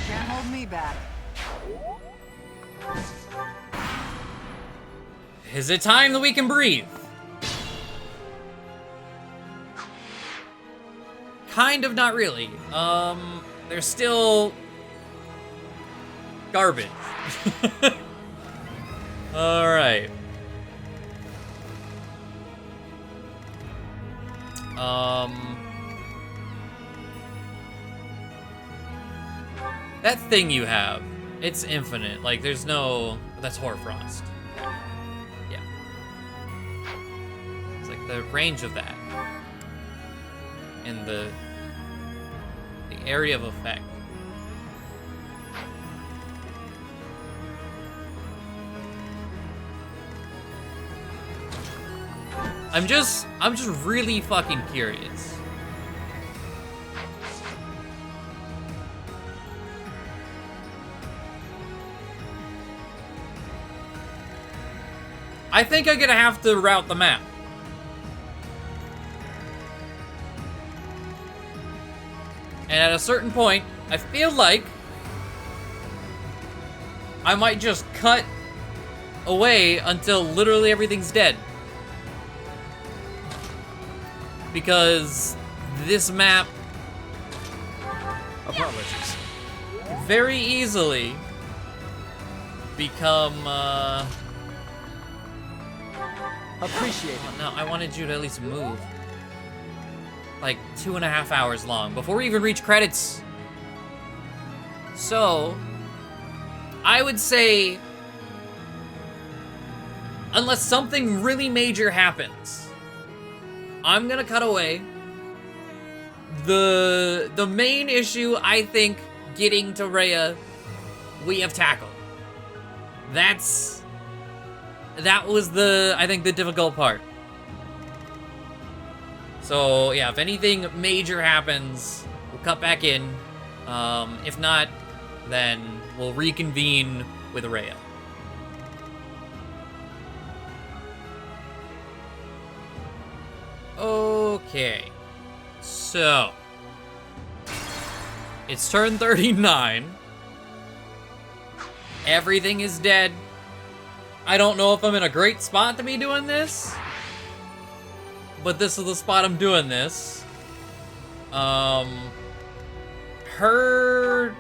Can't hold me back. Is it time that we can breathe? Kind of, not really. There's still garbage. Alright. That thing you have, it's infinite. Like, there's no... That's Hoarfrost. Yeah. It's like the range of that. And the area of effect. I'm just really fucking curious. I think I'm gonna have to route the map. And at a certain point, I feel like I might just cut away until literally everything's dead. Because this map Apologies. very easily become, Appreciate it. no, I wanted you to at least move. Like 2.5 hours long before we even reach credits. So, I would say, unless something really major happens, I'm gonna cut away. The main issue, I think, getting to Rhea, we have tackled. That was I think, the difficult part. So, yeah, if anything major happens, we'll cut back in. If not, then we'll reconvene with Rhea. Okay. So, it's turn 39. Everything is dead. I don't know if I'm in a great spot to be doing this, but this is the spot I'm doing this. Her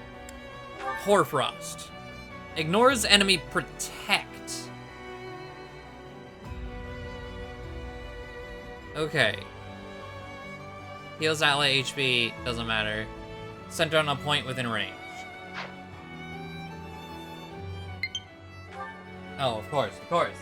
Hoarfrost ignores enemy protect. Okay. Heals ally HP, doesn't matter. Center on a point within range. Oh, of course, of course.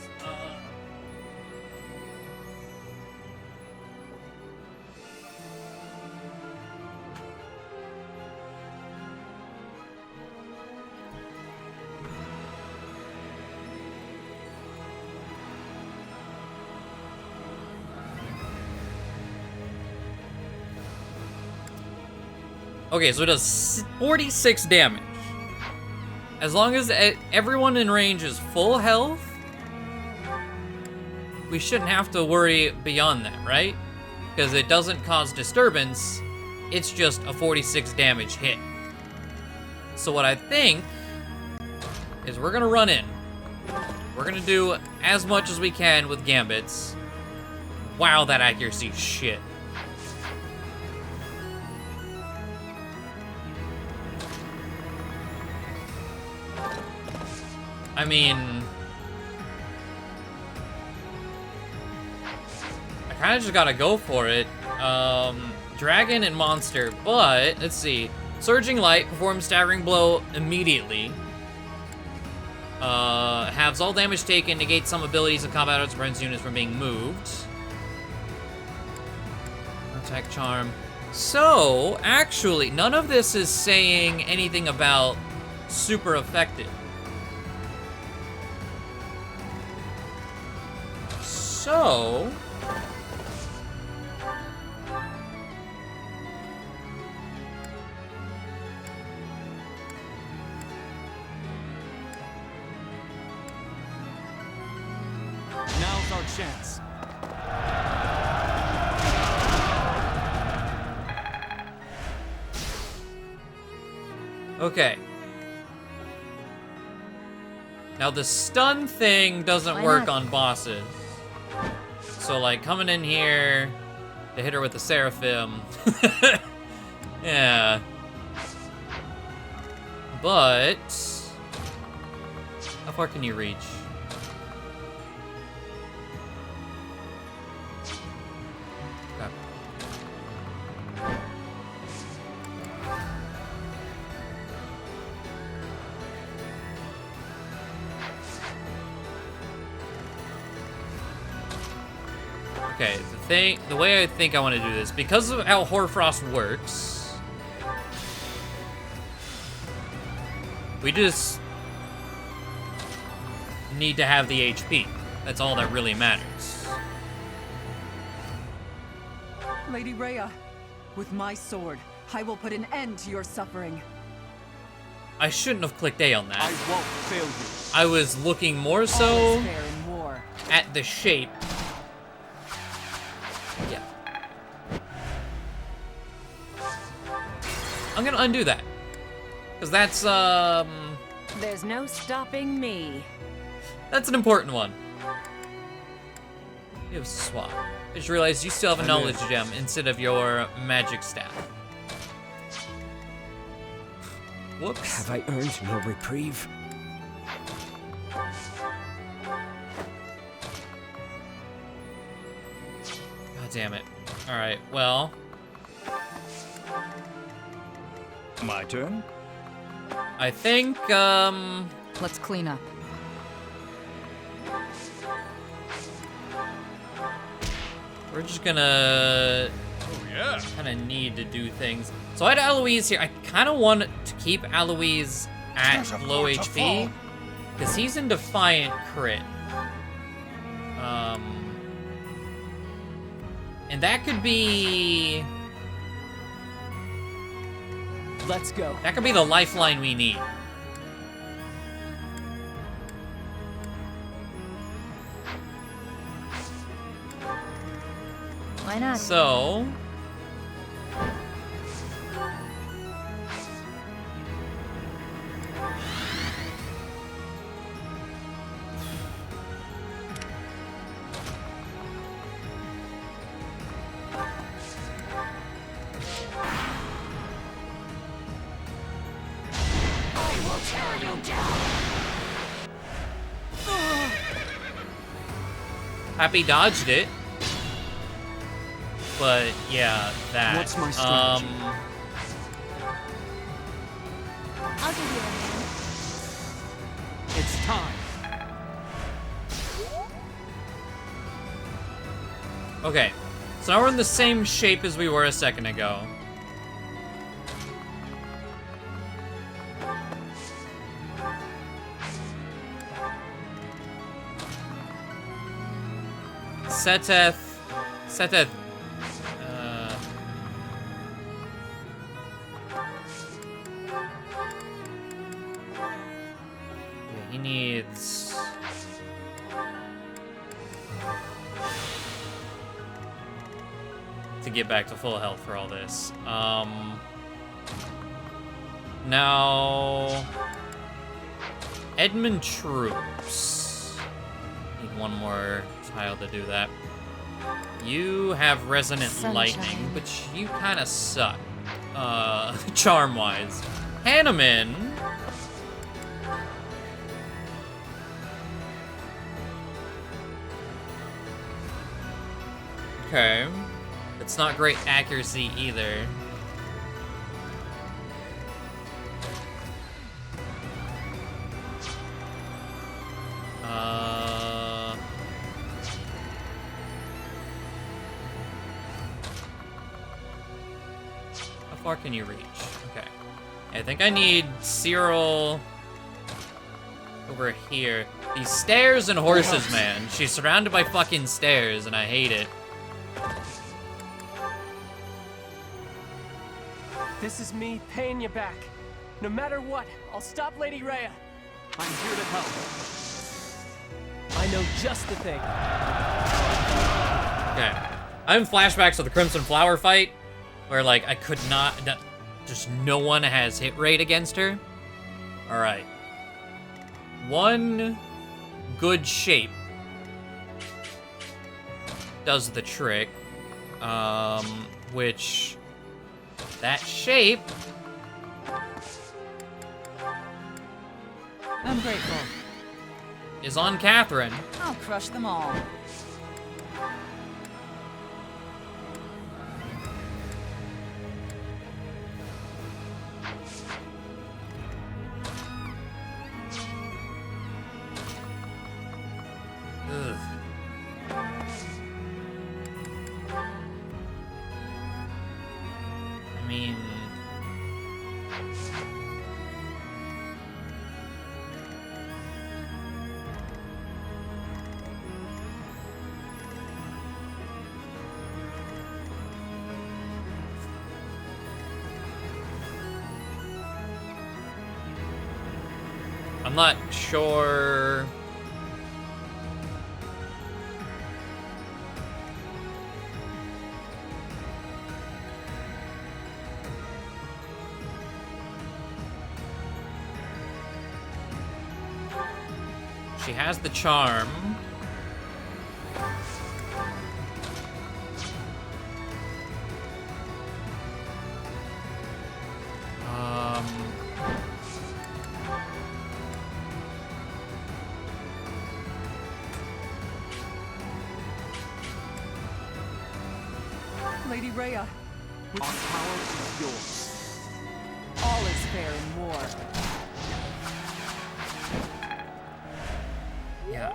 Okay, so it does 46 damage. As long as everyone in range is full health, we shouldn't have to worry beyond that, right? Because it doesn't cause disturbance, it's just a 46 damage hit. So what I think is we're gonna run in. We're gonna do as much as we can with gambits. Wow, that accuracy is shit. I mean, I kind of just gotta go for it. Dragon and monster, but let's see. Surging Light performs staggering blow immediately. Halves all damage taken, negates some abilities of combat arts, prevents units from being moved. Attack charm. So, actually, none of this is saying anything about super effective. So, Now's our chance. okay. Now the stun thing doesn't Why work not? on bosses. So like coming in here to hit her with the Seraphim. Yeah. But how far can you reach? Okay. Okay, the way I think I want to do this, because of how Hoarfrost works, we just need to have the HP. That's all that really matters. Lady Rhea, with my sword, I will put an end to your suffering. I shouldn't have clicked A on I that. won't fail you. I was looking more All so is fair in war. at the shape. Yeah. I'm gonna undo that. Because that's There's no stopping me. that's an important one. You have swap. I just realized you still have a knowledge gem instead of your magic staff. Whoops. Have I earned no reprieve? God damn it. Alright, well. My turn? I think, Let's clean up. we're just gonna Oh, yeah. kind of need to do things. So I had Eloise here. I kind of want to keep Eloise at There's a low port to HP. fall. Because he's in Defiant Crit. And that could be... Let's go. That could be the lifeline we need. Why not? So... Happy dodged it. But yeah, that. What's my strategy? I'll give you a hand. It's time. Okay, so now we're in the same shape as we were a second ago. Seteth. Yeah, he needs... to get back to full health for all this. Now... Edmund troops. Need one more tile to do that. You have Resonant Sunshine. Lightning, but you kind of suck. Charm-wise. Hanneman. Okay. It's not great accuracy either. How far can you reach? Okay. I think I need Cyril over here. These stairs and horses, man. She's surrounded by fucking stairs, and I hate it. This is me paying you back. No matter what, I'll stop Lady Rhea. I'm here to help. I know just the thing. Okay. I'm in flashbacks of the Crimson Flower fight, where, like, I could not... Just no one has hit rate against her. Alright. one good shape does the trick, which that shape I'm grateful. is on Catherine. I'll crush them all. Ugh. I mean, I'm not sure. She has the charm. Lady Rhea, Our power is yours. all is fair in war. Yeah,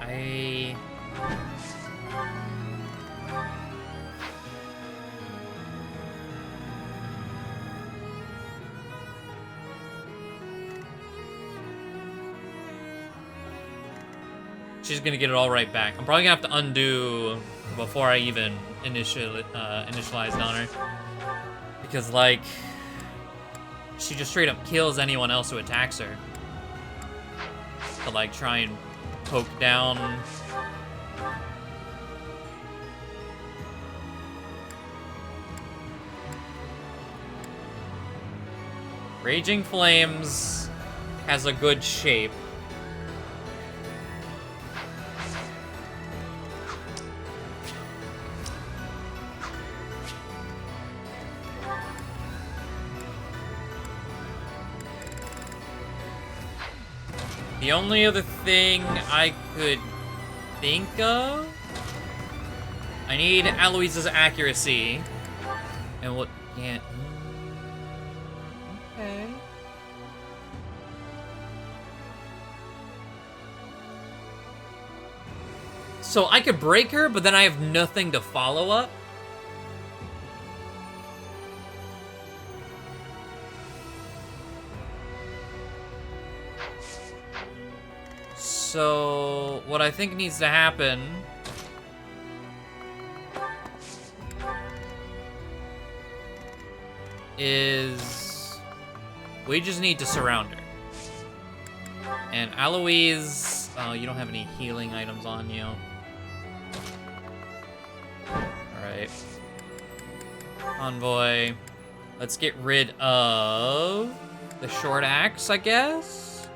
she's gonna get it all right back. I'm probably gonna have to undo before I even initialized on her. Because, like, she just straight up kills anyone else who attacks her. To, like, try and poke down. Raging Flames has a good shape. The only other thing I could think of, I need Aloise's accuracy, and what can't. Okay. So I could break her, but then I have nothing to follow up. So, what I think needs to happen is we just need to surround her. And Aloise, oh, you don't have any healing items on you. Alright. Envoy. Let's get rid of the short axe, I guess.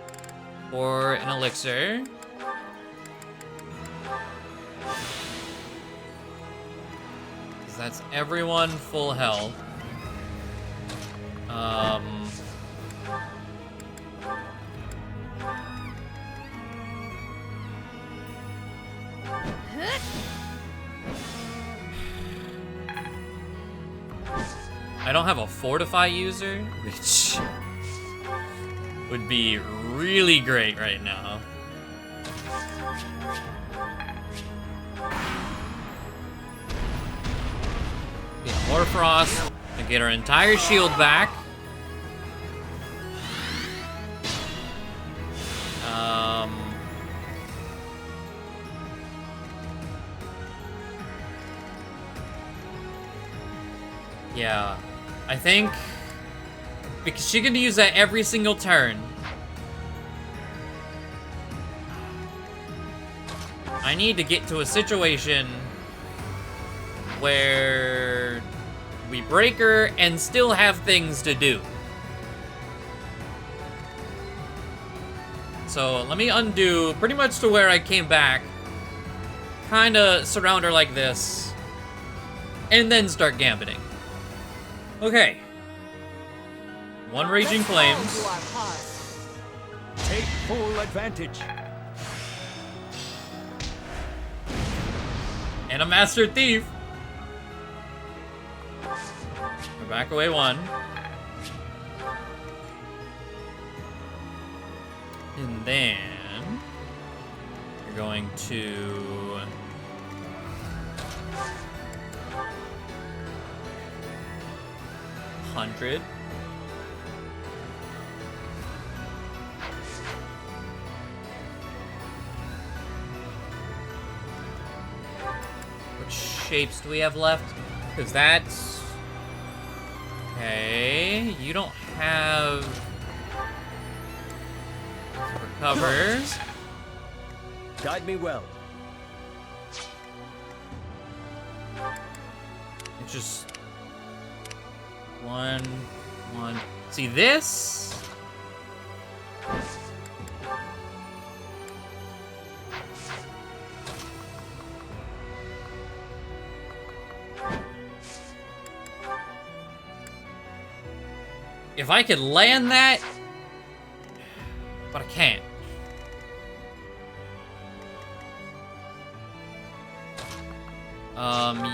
Or an elixir. Because that's everyone full health. I don't have a fortify user, which would be really great right now. Get more frost and get our entire shield back. Yeah, I think because she can use that every single turn. I need to get to a situation where we break her and still have things to do. So let me undo pretty much to where I came back. Kinda surround her like this. And then start gambiting. Okay. One Raging Flames. Take full advantage. And a Master Thief. We're back away one. And then you're going to $100. What shapes do we have left? Because that's... Okay, you don't have... Recover. Guide me well. It's just... One. See this? If I could land that, but I can't.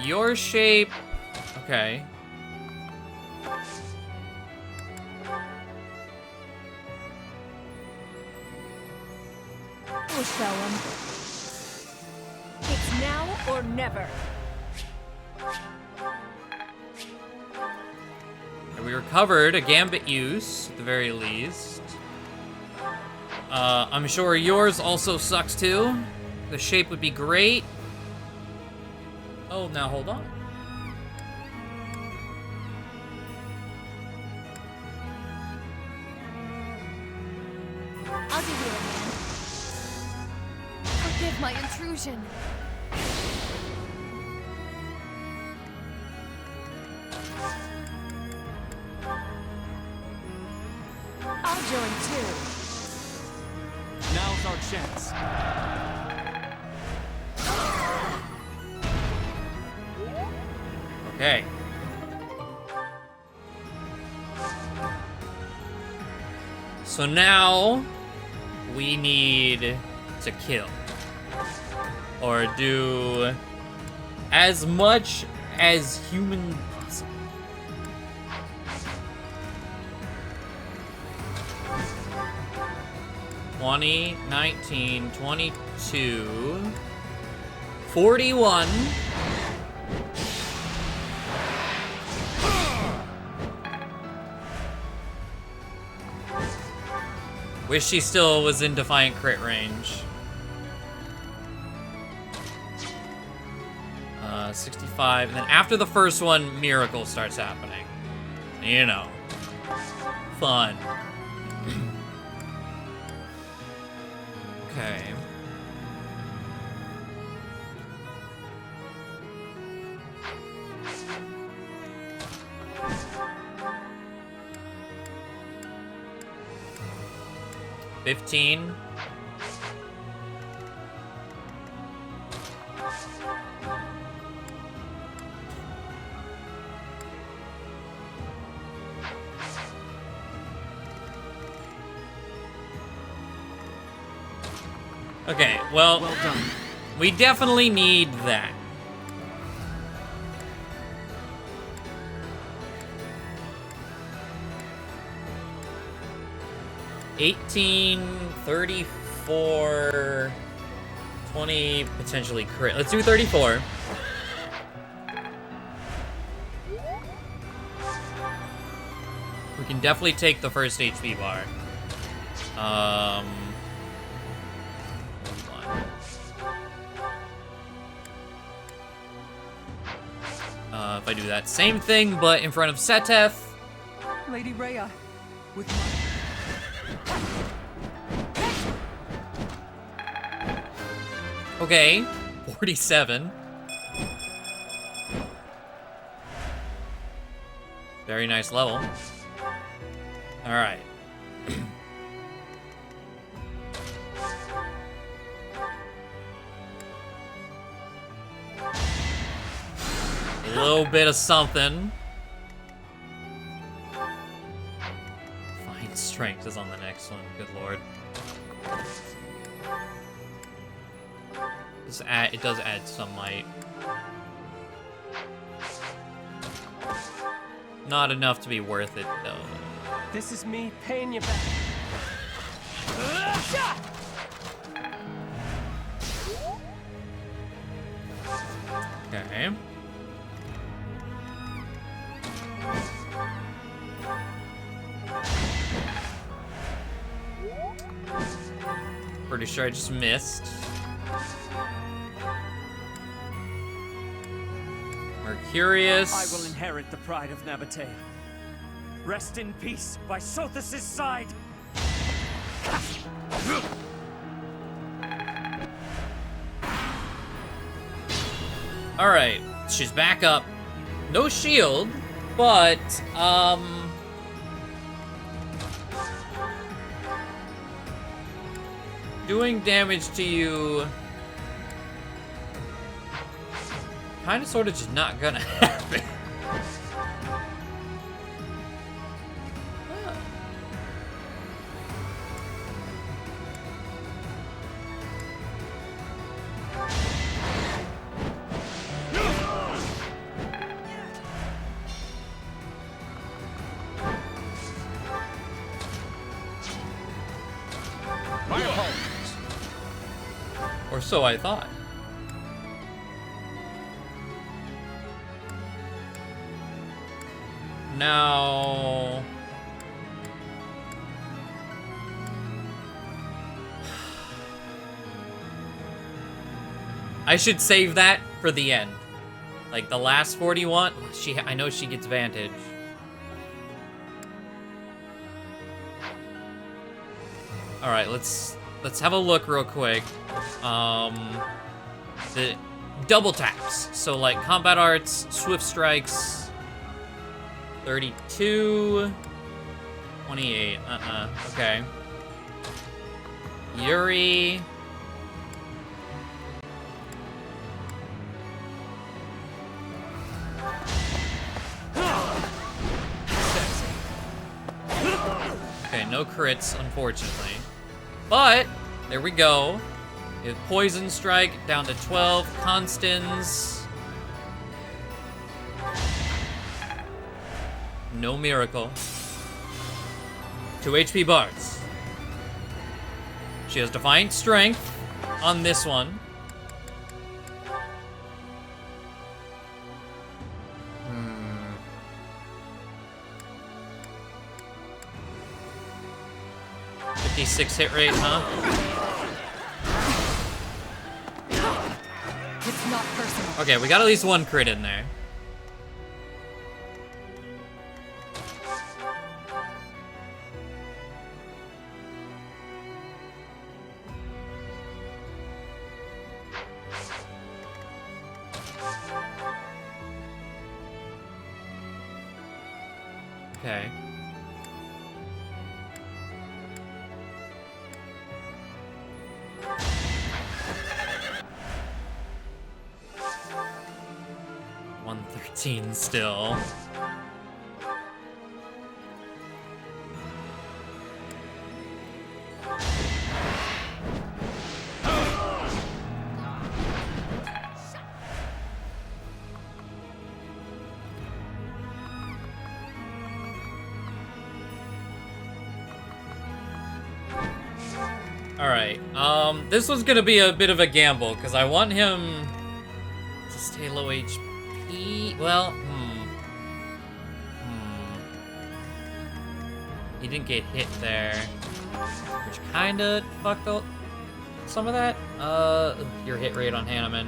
Your shape, okay. We'll show 'em. It's now or never. We recovered a Gambit use, at the very least. I'm sure yours also sucks too. The shape would be great. Oh, now hold on. I'll give you a hand. Forgive my intrusion. I'll join too. Now's our chance. Okay. So now we need to kill or do as much as human possible. $20, $19, $22, $41. Wish she still was in Defiant crit range. 65, and then after the first one, Miracle starts happening. You know. Fun. Okay. $15. Okay, well done. We definitely need that. $18, $34, $20, potentially crit. Let's do 34. We can definitely take the first HP bar. Hold on. If I do that same thing, but in front of Setef. Lady Rhea, with Okay, 47. Very nice level. All right. little bit of something. Fine strength is on the next one. Good lord. It does add some might. Not enough to be worth it, though. This is me paying you back. Okay. Pretty sure I just missed. Mercurius. I will inherit the pride of Nabatea. Rest in peace by Sothis' side. Alright, she's back up. No shield, but, doing damage to you... kinda sorta just not gonna happen. My apologies. Or so I thought. Now... I should save that for the end. Like the last 41, I know she gets Vantage. All right, let's have a look real quick. The double taps. So like combat arts, swift strikes. 32, 28, okay. Yuri. Okay, no crits, unfortunately. But, there we go. We have Poison Strike down to 12, Constans. No miracle. 2 HP bards. She has Defiant Strength on this one. Hmm. .56 hit rate, huh? It's not personal. Okay, we got at least one crit in there. Okay. $113 still. Alright, this was gonna be a bit of a gamble, because I want him to stay low HP. Well, He didn't get hit there, which kinda fucked up some of that. Your hit rate on Hanneman.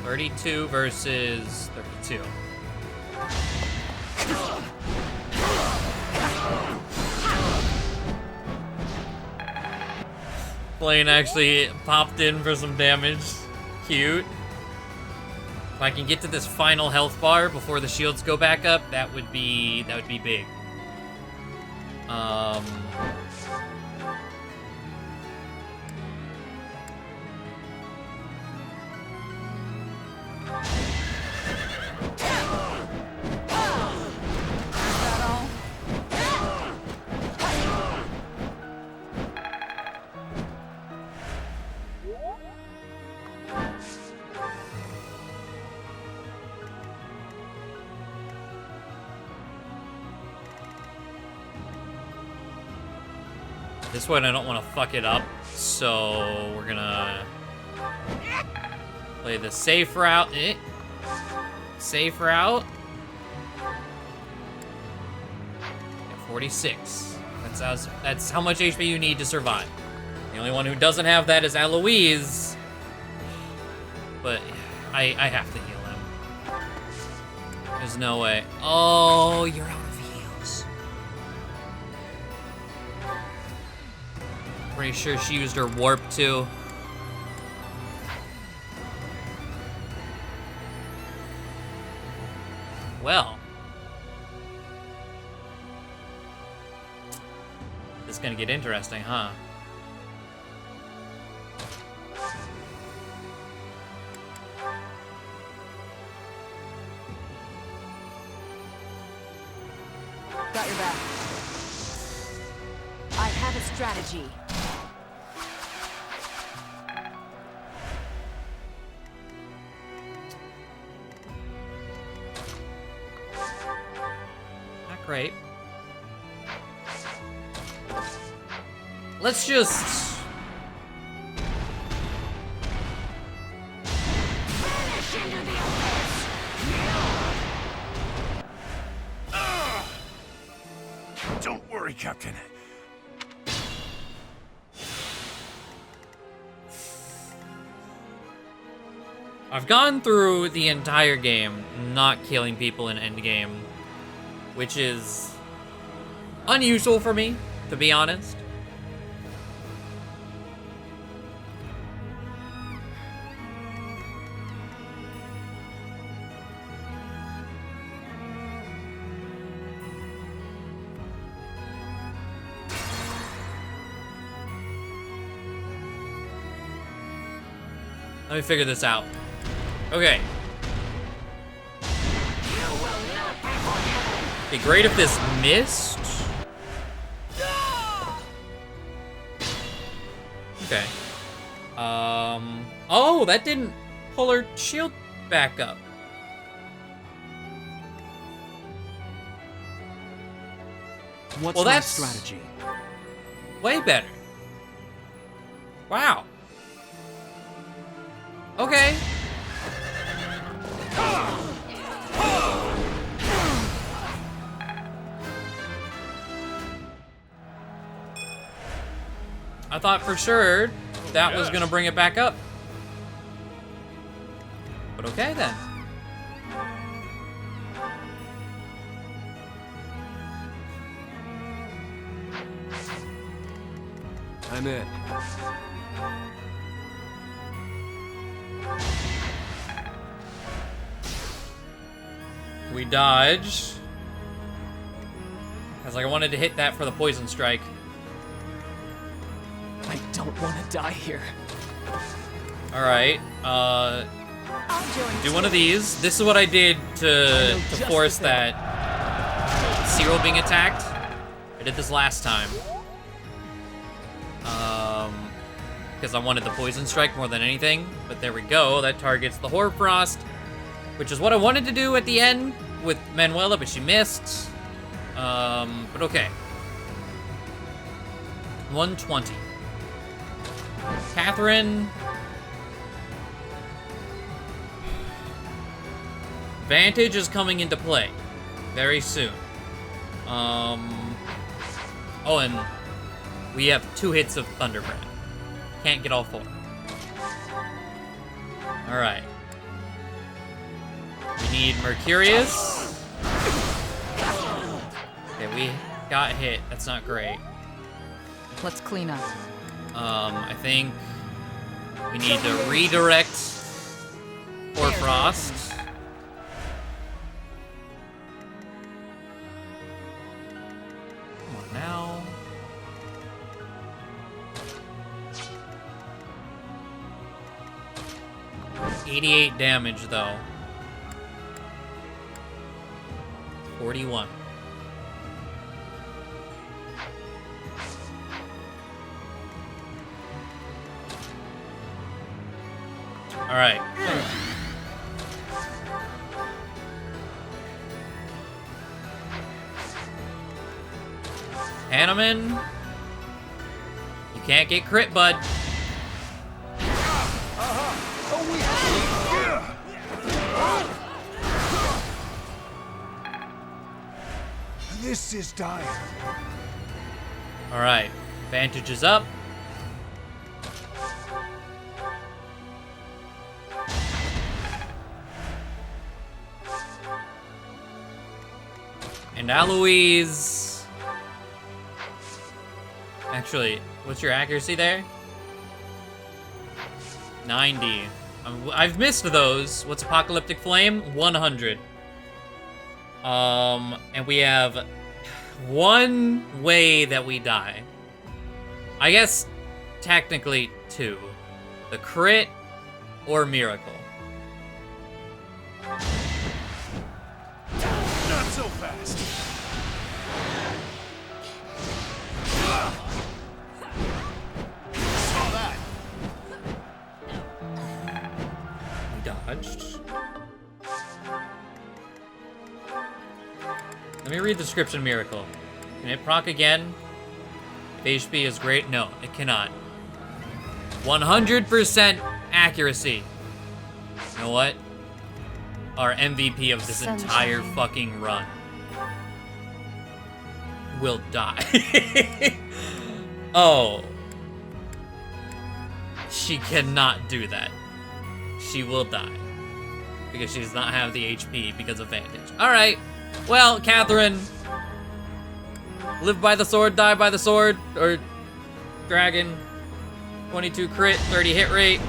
$32 versus $32. Plane actually popped in for some damage. Cute. If I can get to this final health bar before the shields go back up, that would be big. This one I don't want to fuck it up, so we're gonna play the safe route. Safe route. At 46. That's how much HP you need to survive. The only one who doesn't have that is Eloise, but I have to heal him. There's no way. Oh, you're out of heals. Pretty sure she used her warp too. Well. This is gonna get interesting, huh? Got your back. I have a strategy. Not great. Let's just... Don't worry, Captain. I've gone through the entire game not killing people in endgame, which is unusual for me, to be honest. Let me figure this out. Okay. It'd be great if this missed. Okay. Oh, that didn't pull her shield back up. What's Well, my that's strategy? way better. Wow. Okay. I thought for sure that was gonna bring it back up. But okay then. I'm in. We dodge. I was like, I wanted to hit that for the poison strike. I don't want to die here. Alright, I'll join do too. one of these. This is what I did to force that Zero being attacked. I did this last time. Because I wanted the poison strike more than anything. But there we go, that targets the Hoarfrost, which is what I wanted to do at the end with Manuela, but she missed. But okay. 120. Catherine. Vantage is coming into play very soon. Oh, and we have 2 hits of Thunderbrand. Can't get all 4. All right. We need Mercurius. Okay, we got hit. That's not great. Let's clean up. I think we need to redirect Hoarfrost. Come on now. $88 damage though. 41. All right. Hanneman, you can't get crit, bud. This is dire. All right, advantage is up. And Aloise. Actually, what's your accuracy there? 90. I've missed those. What's Apocalyptic Flame? 100. And we have one way that we die. I guess technically two. The crit or miracle. Not so fast. Saw that. We dodged. Let me read the description of miracle. Can it proc again? If HP is great? No, it cannot. 100% accuracy. You know what? Our MVP of this entire fucking run will die. Oh. She cannot do that. She will die. Because she does not have the HP because of Vantage. Alright. Well, Catherine. Live by the sword, die by the sword. Or dragon. 22 crit, 30 hit rate.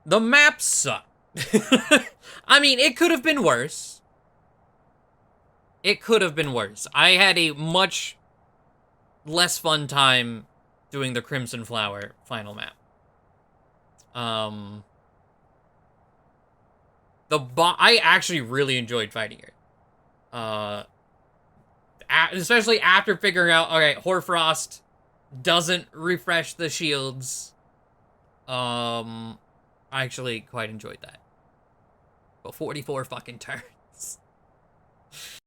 The map sucked. I mean, it could have been worse. It could have been worse. I had a much less fun time doing the Crimson Flower final map. I actually really enjoyed fighting her. Especially after figuring out, okay, Hoarfrost doesn't refresh the shields. I actually quite enjoyed that. But 44 fucking turns.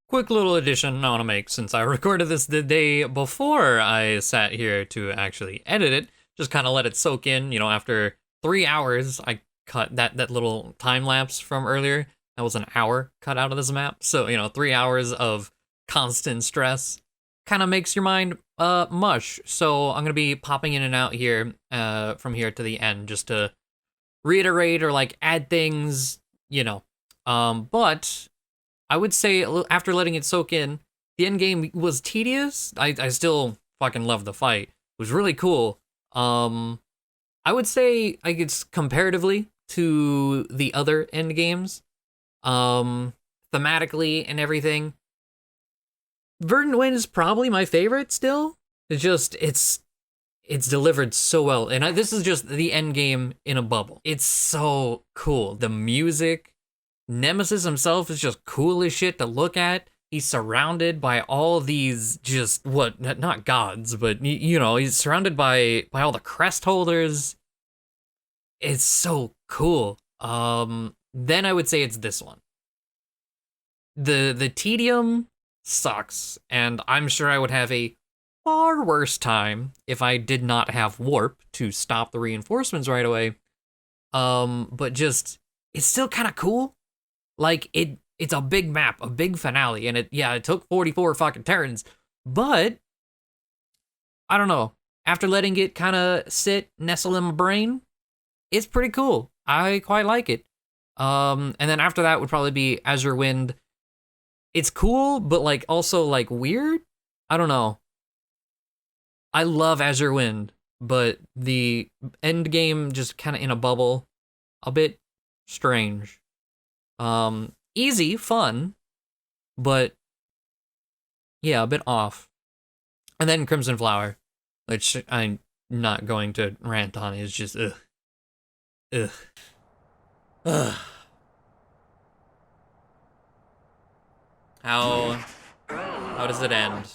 Quick little addition I want to make, since I recorded this the day before I sat here to actually edit it. Just kind of let it soak in, you know, after 3 hours, I cut that little time lapse from earlier. That was an hour cut out of this map. So, you know, 3 hours of constant stress kind of makes your mind mush. So I'm going to be popping in and out here from here to the end just to reiterate or like add things, you know. But I would say after letting it soak in, the end game was tedious. I still fucking love the fight. It was really cool. I would say like it's comparatively to the other end games, thematically and everything. Verdant Wind is probably my favorite still. It's just, it's delivered so well. And this is just the end game in a bubble. It's so cool. The music, Nemesis himself is just cool as shit to look at. He's surrounded by all these just, not gods, but, you know, he's surrounded by all the crest holders. It's so cool. Then I would say it's this one. The tedium sucks, and I'm sure I would have a far worse time if I did not have warp to stop the reinforcements right away. But just, it's still kind of cool. Like, it it's a big map, a big finale, and it took 44 fucking turns, but I don't know. After letting it kind of sit, nestle in my brain, it's pretty cool. I quite like it. And then after that would probably be Azure Wind. It's cool, but like also like weird. I don't know. I love Azure Wind, but the end game just kind of in a bubble, a bit strange. Easy, fun, but yeah, a bit off. And then Crimson Flower, which I'm not going to rant on, is just ugh. How does it end?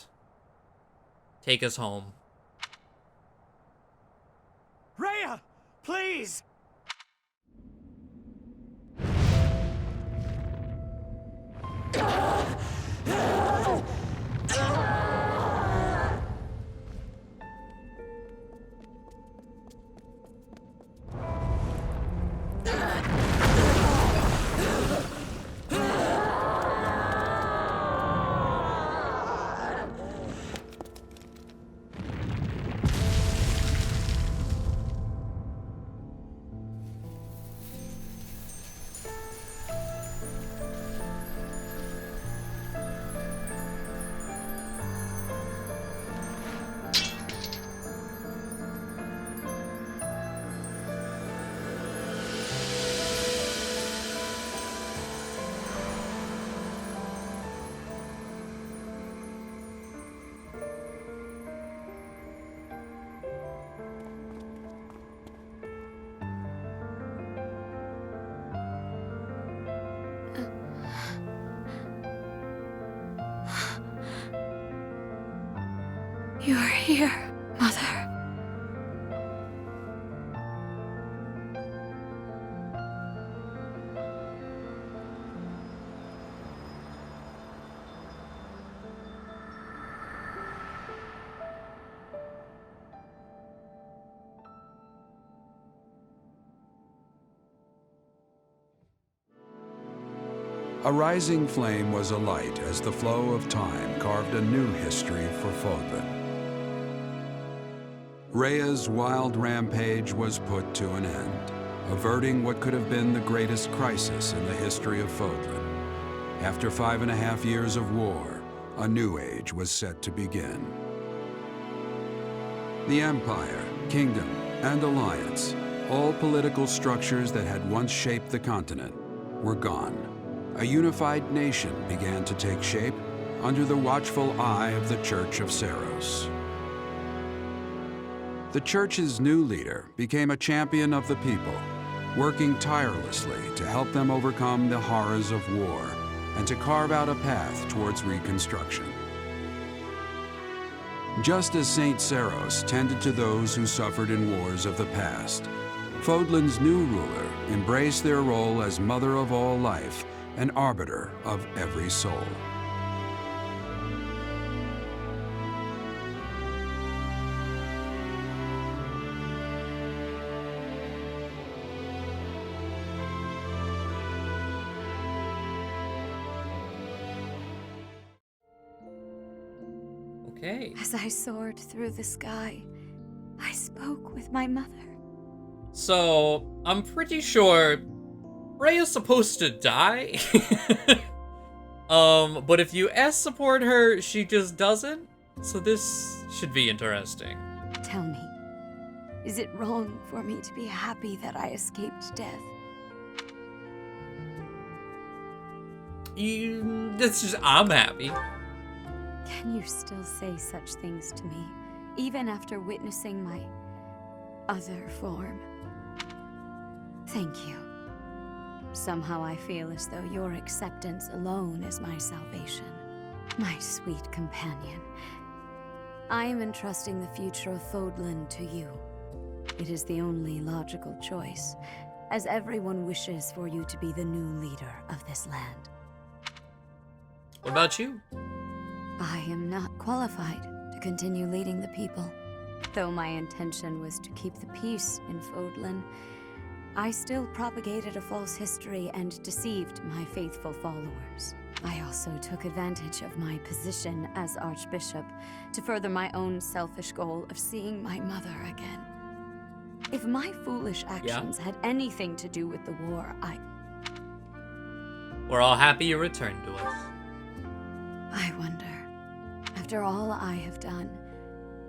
Take us home. Rhea, please! You're here, Mother. A rising flame was alight as the flow of time carved a new history for Fódlan. Rhea's wild rampage was put to an end, averting what could have been the greatest crisis in the history of Fódlan. After 5.5 years of war, a new age was set to begin. The Empire, Kingdom, and Alliance, all political structures that had once shaped the continent, were gone. A unified nation began to take shape under the watchful eye of the Church of Seiros. The Church's new leader became a champion of the people, working tirelessly to help them overcome the horrors of war and to carve out a path towards reconstruction. Just as Saint Seiros tended to those who suffered in wars of the past, Fódlan's new ruler embraced their role as mother of all life and arbiter of every soul. Okay. As I soared through the sky, I spoke with my mother. So, I'm pretty sure Rhea's supposed to die. But if you support her, she just doesn't. So this should be interesting. Tell me, is it wrong for me to be happy that I escaped death? I'm happy. Can you still say such things to me, even after witnessing my other form? Thank you. Somehow I feel as though your acceptance alone is my salvation. My sweet companion. I am entrusting the future of Fódlan to you. It is the only logical choice, as everyone wishes for you to be the new leader of this land. What about you? I am not qualified to continue leading the people. Though my intention was to keep the peace in Fódlan, I still propagated a false history and deceived my faithful followers. I also took advantage of my position as Archbishop to further my own selfish goal of seeing my mother again. If my foolish actions had anything to do with the war, We're all happy you returned to us. I wonder, after all I have done,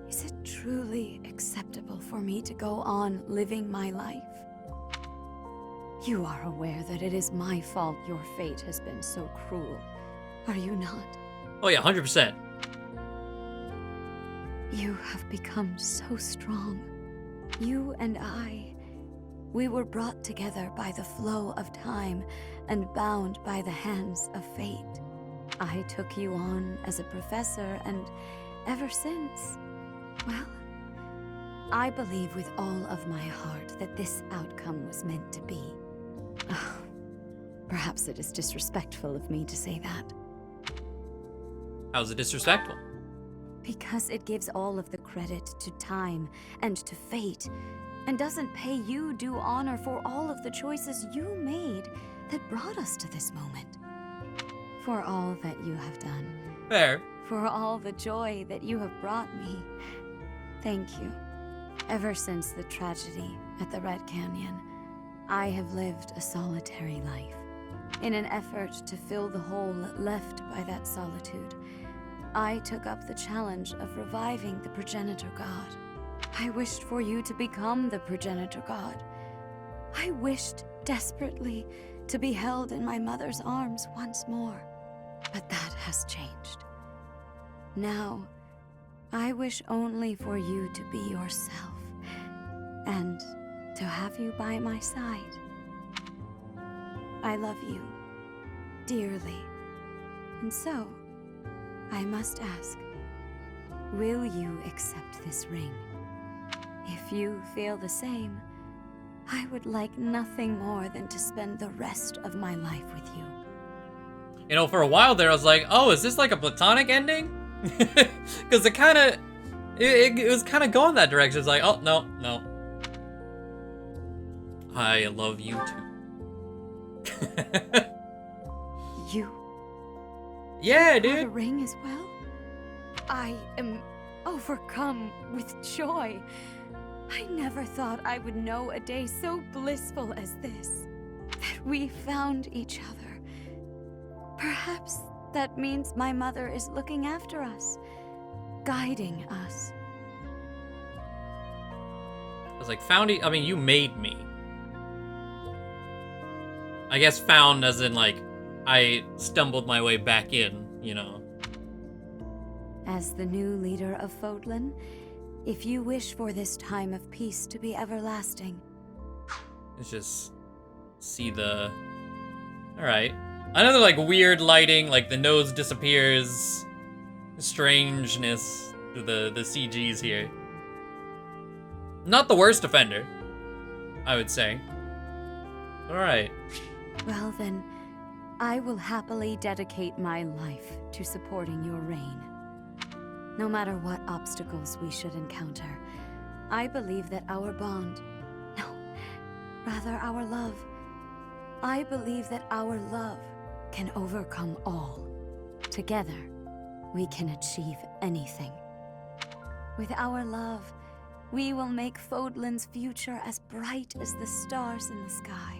is it truly acceptable for me to go on living my life? You are aware that it is my fault your fate has been so cruel, are you not? Oh yeah, 100%. You have become so strong. You and I, we were brought together by the flow of time and bound by the hands of fate. I took you on as a professor, and ever since, well, I believe with all of my heart that this outcome was meant to be. Oh, perhaps it is disrespectful of me to say that. How's it disrespectful? Because it gives all of the credit to time and to fate, and doesn't pay you due honor for all of the choices you made that brought us to this moment. For all that you have done. Fair. For all the joy that you have brought me. Thank you. Ever since the tragedy at the Red Canyon, I have lived a solitary life. In an effort to fill the hole left by that solitude, I took up the challenge of reviving the progenitor god. I wished for you to become the progenitor god. I wished desperately to be held in my mother's arms once more. But that has changed. Now, I wish only for you to be yourself, and to have you by my side. I love you dearly, and so, I must ask, will you accept this ring? If you feel the same, I would like nothing more than to spend the rest of my life with you. You know, for a while there, I was like, oh, is this like a platonic ending? Because it kind of, it was kind of going that direction. It's like, oh, no. I love you too. You? Yeah, dude. Have a ring as well? I am overcome with joy. I never thought I would know a day so blissful as this. That we found each other. Perhaps that means my mother is looking after us, guiding us. I was like, I mean, you made me. I guess found as in, like, I stumbled my way back in, you know. As the new leader of Fódlan, if you wish for this time of peace to be everlasting. Let's just see the... Alright. Another, like, weird lighting, like, the nose disappears. Strangeness to the CGs here. Not the worst offender, I would say. Alright. Well then, I will happily dedicate my life to supporting your reign. No matter what obstacles we should encounter, I believe that our bond, no, rather our love, I believe that our love can overcome all. Together, we can achieve anything. With our love, we will make Fódlan's future as bright as the stars in the sky.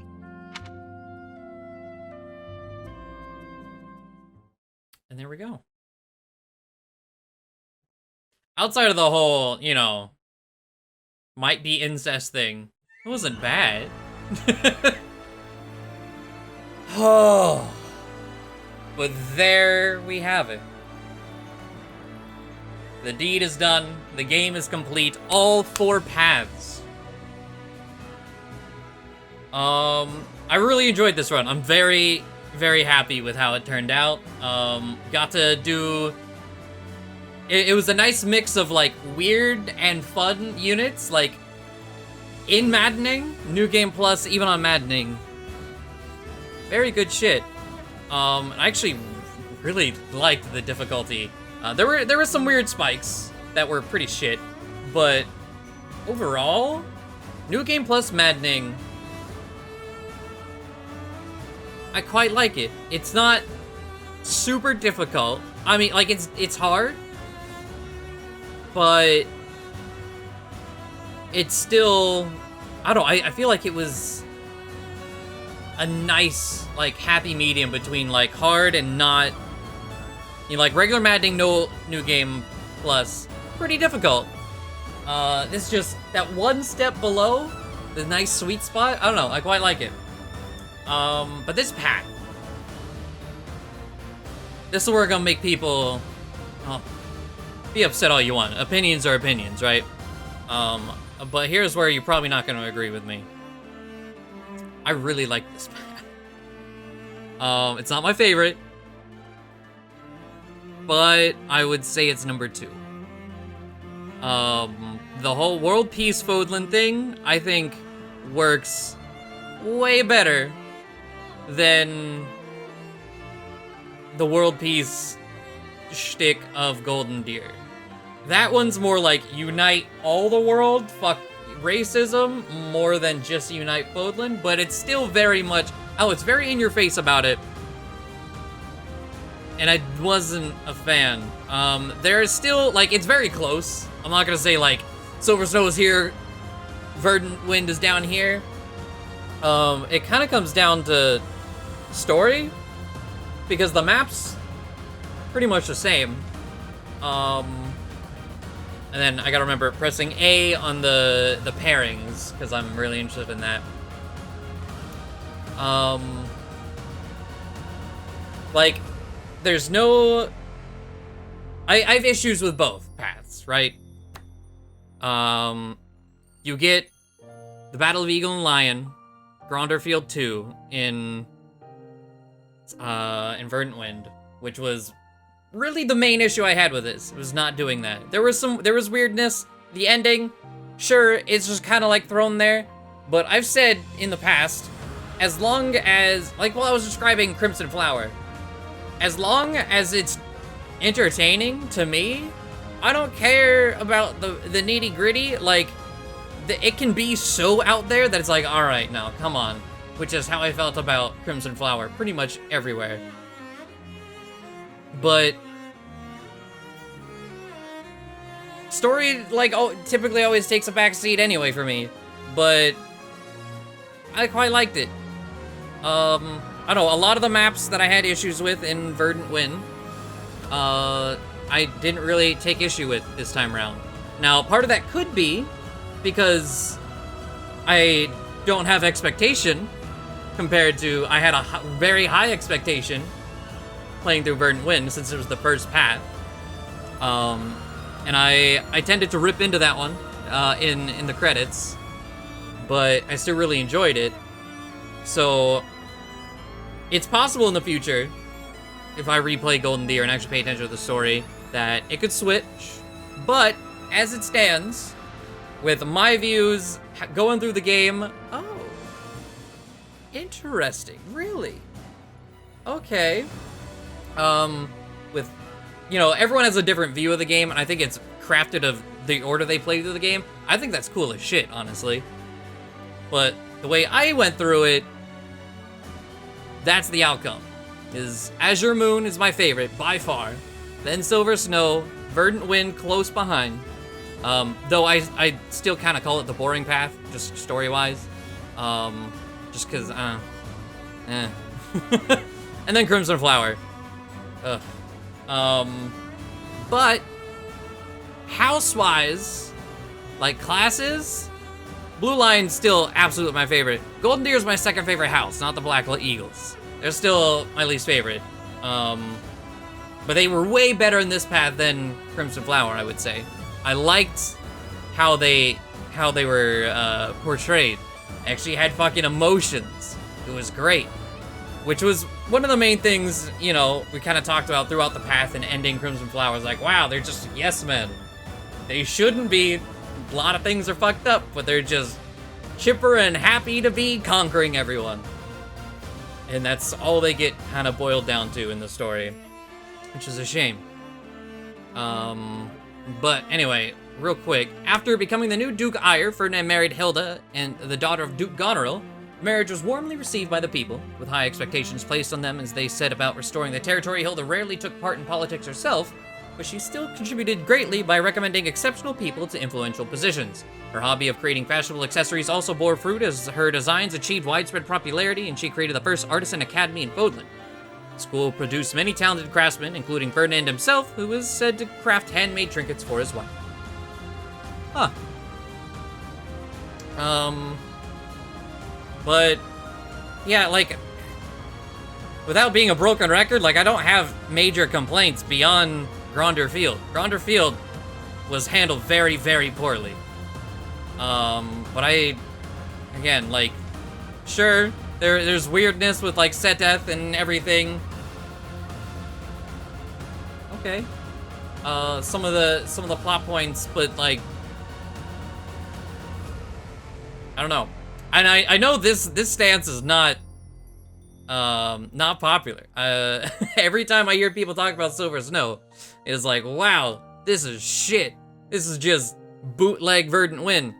And there we go. Outside of the whole, you know, might be incest thing, it wasn't bad. Oh. But there we have it. The deed is done. The game is complete. All 4 paths. I really enjoyed this run. I'm very, very happy with how it turned out. Got to do... It was a nice mix of, like, weird and fun units. Like, in Maddening, New Game Plus, even on Maddening. Very good shit. I actually really liked the difficulty. There were some weird spikes that were pretty shit, but overall, New Game Plus Maddening I quite like it. It's not super difficult. I mean, like, it's hard, but it's still, I don't know, I feel like it was a nice, like, happy medium between, like, hard and not, you know, like, regular Maddening, no new game plus, pretty difficult. This is just that one step below the nice sweet spot. I don't know, I quite like it. But this pack, this is where we're gonna make people, be upset all you want. Opinions are opinions, right? But here's where you're probably not gonna agree with me. I really like this pack. It's not my favorite, but I would say it's number 2. The whole world peace Fódlan thing, I think, works way better than the world peace shtick of Golden Deer. That one's more like unite all the world, fuck racism, more than just unite Fódlan, but it's still very much, oh, it's very in your face about it. And I wasn't a fan. There's still, like, it's very close. I'm not gonna say, like, Silver Snow is here, Verdant Wind is down here. It kind of comes down to story, because the map's pretty much the same. And then I gotta remember pressing A on the pairings, because I'm really interested in that. Like, there's no... I have issues with both paths, right? You get the Battle of Eagle and Lion, Gronderfield 2 in Verdant Wind, which was really the main issue I had with this. It was not doing that. There was weirdness. The ending, sure, it's just kind of like thrown there, but I've said in the past, as long as, like while I was describing Crimson Flower, as long as it's entertaining to me, I don't care about the nitty gritty. Like, it can be so out there that it's like, all right, now, come on. Which is how I felt about Crimson Flower, pretty much everywhere. But story, like, typically always takes a backseat anyway for me. But I quite liked it. I don't know, a lot of the maps that I had issues with in Verdant Wind, I didn't really take issue with this time around. Now, part of that could be because I don't have expectation compared to, I had a very high expectation playing through Verdant Wind since it was the first path. And I tended to rip into that one in the credits, but I still really enjoyed it. So it's possible in the future, if I replay Golden Deer and actually pay attention to the story, that it could switch. But as it stands, with my views going through the game, oh, interesting, really? Okay. With, you know, everyone has a different view of the game, and I think it's crafted of the order they play through the game. I think that's cool as shit, honestly. But the way I went through it, that's the outcome. Is Azure Moon is my favorite, by far. Then Silver Snow, Verdant Wind close behind. Though I still kind of call it the boring path, just story-wise. Just because, And then Crimson Flower. But house-wise, like classes, Blue Lion's still absolutely my favorite. Golden Deer is my second favorite house, not the Black Eagles. They're still my least favorite. But they were way better in this path than Crimson Flower, I would say. I liked how they were portrayed. Actually had fucking emotions. It was great. Which was one of the main things, you know, we kind of talked about throughout the path and ending Crimson Flower. Like, wow, they're just yes men. They shouldn't be. A lot of things are fucked up, but they're just chipper and happy to be conquering everyone. And that's all they get kind of boiled down to in the story, which is a shame. But anyway, real quick, after becoming the new Duke Ire, Ferdinand married Hilda, and the daughter of Duke Goneril, The marriage was warmly received by the people, with high expectations placed on them as they set about restoring the territory. Hilda rarely took part in politics herself, but she still contributed greatly by recommending exceptional people to influential positions. Her hobby of creating fashionable accessories also bore fruit as her designs achieved widespread popularity, and she created the first artisan academy in Fódlan. The school produced many talented craftsmen, including Ferdinand himself, who was said to craft handmade trinkets for his wife. Huh. But, yeah, like, without being a broken record, like, I don't have major complaints beyond Gronder Field. Gronder Field was handled very, very poorly. But again, like, sure, there's weirdness with, like, set death and everything. Okay. Some of the plot points, but, like, I don't know. And I know this stance is not popular. Every time I hear people talk about Silver Snow, it's like, wow, this is shit. This is just bootleg Verdant Wind.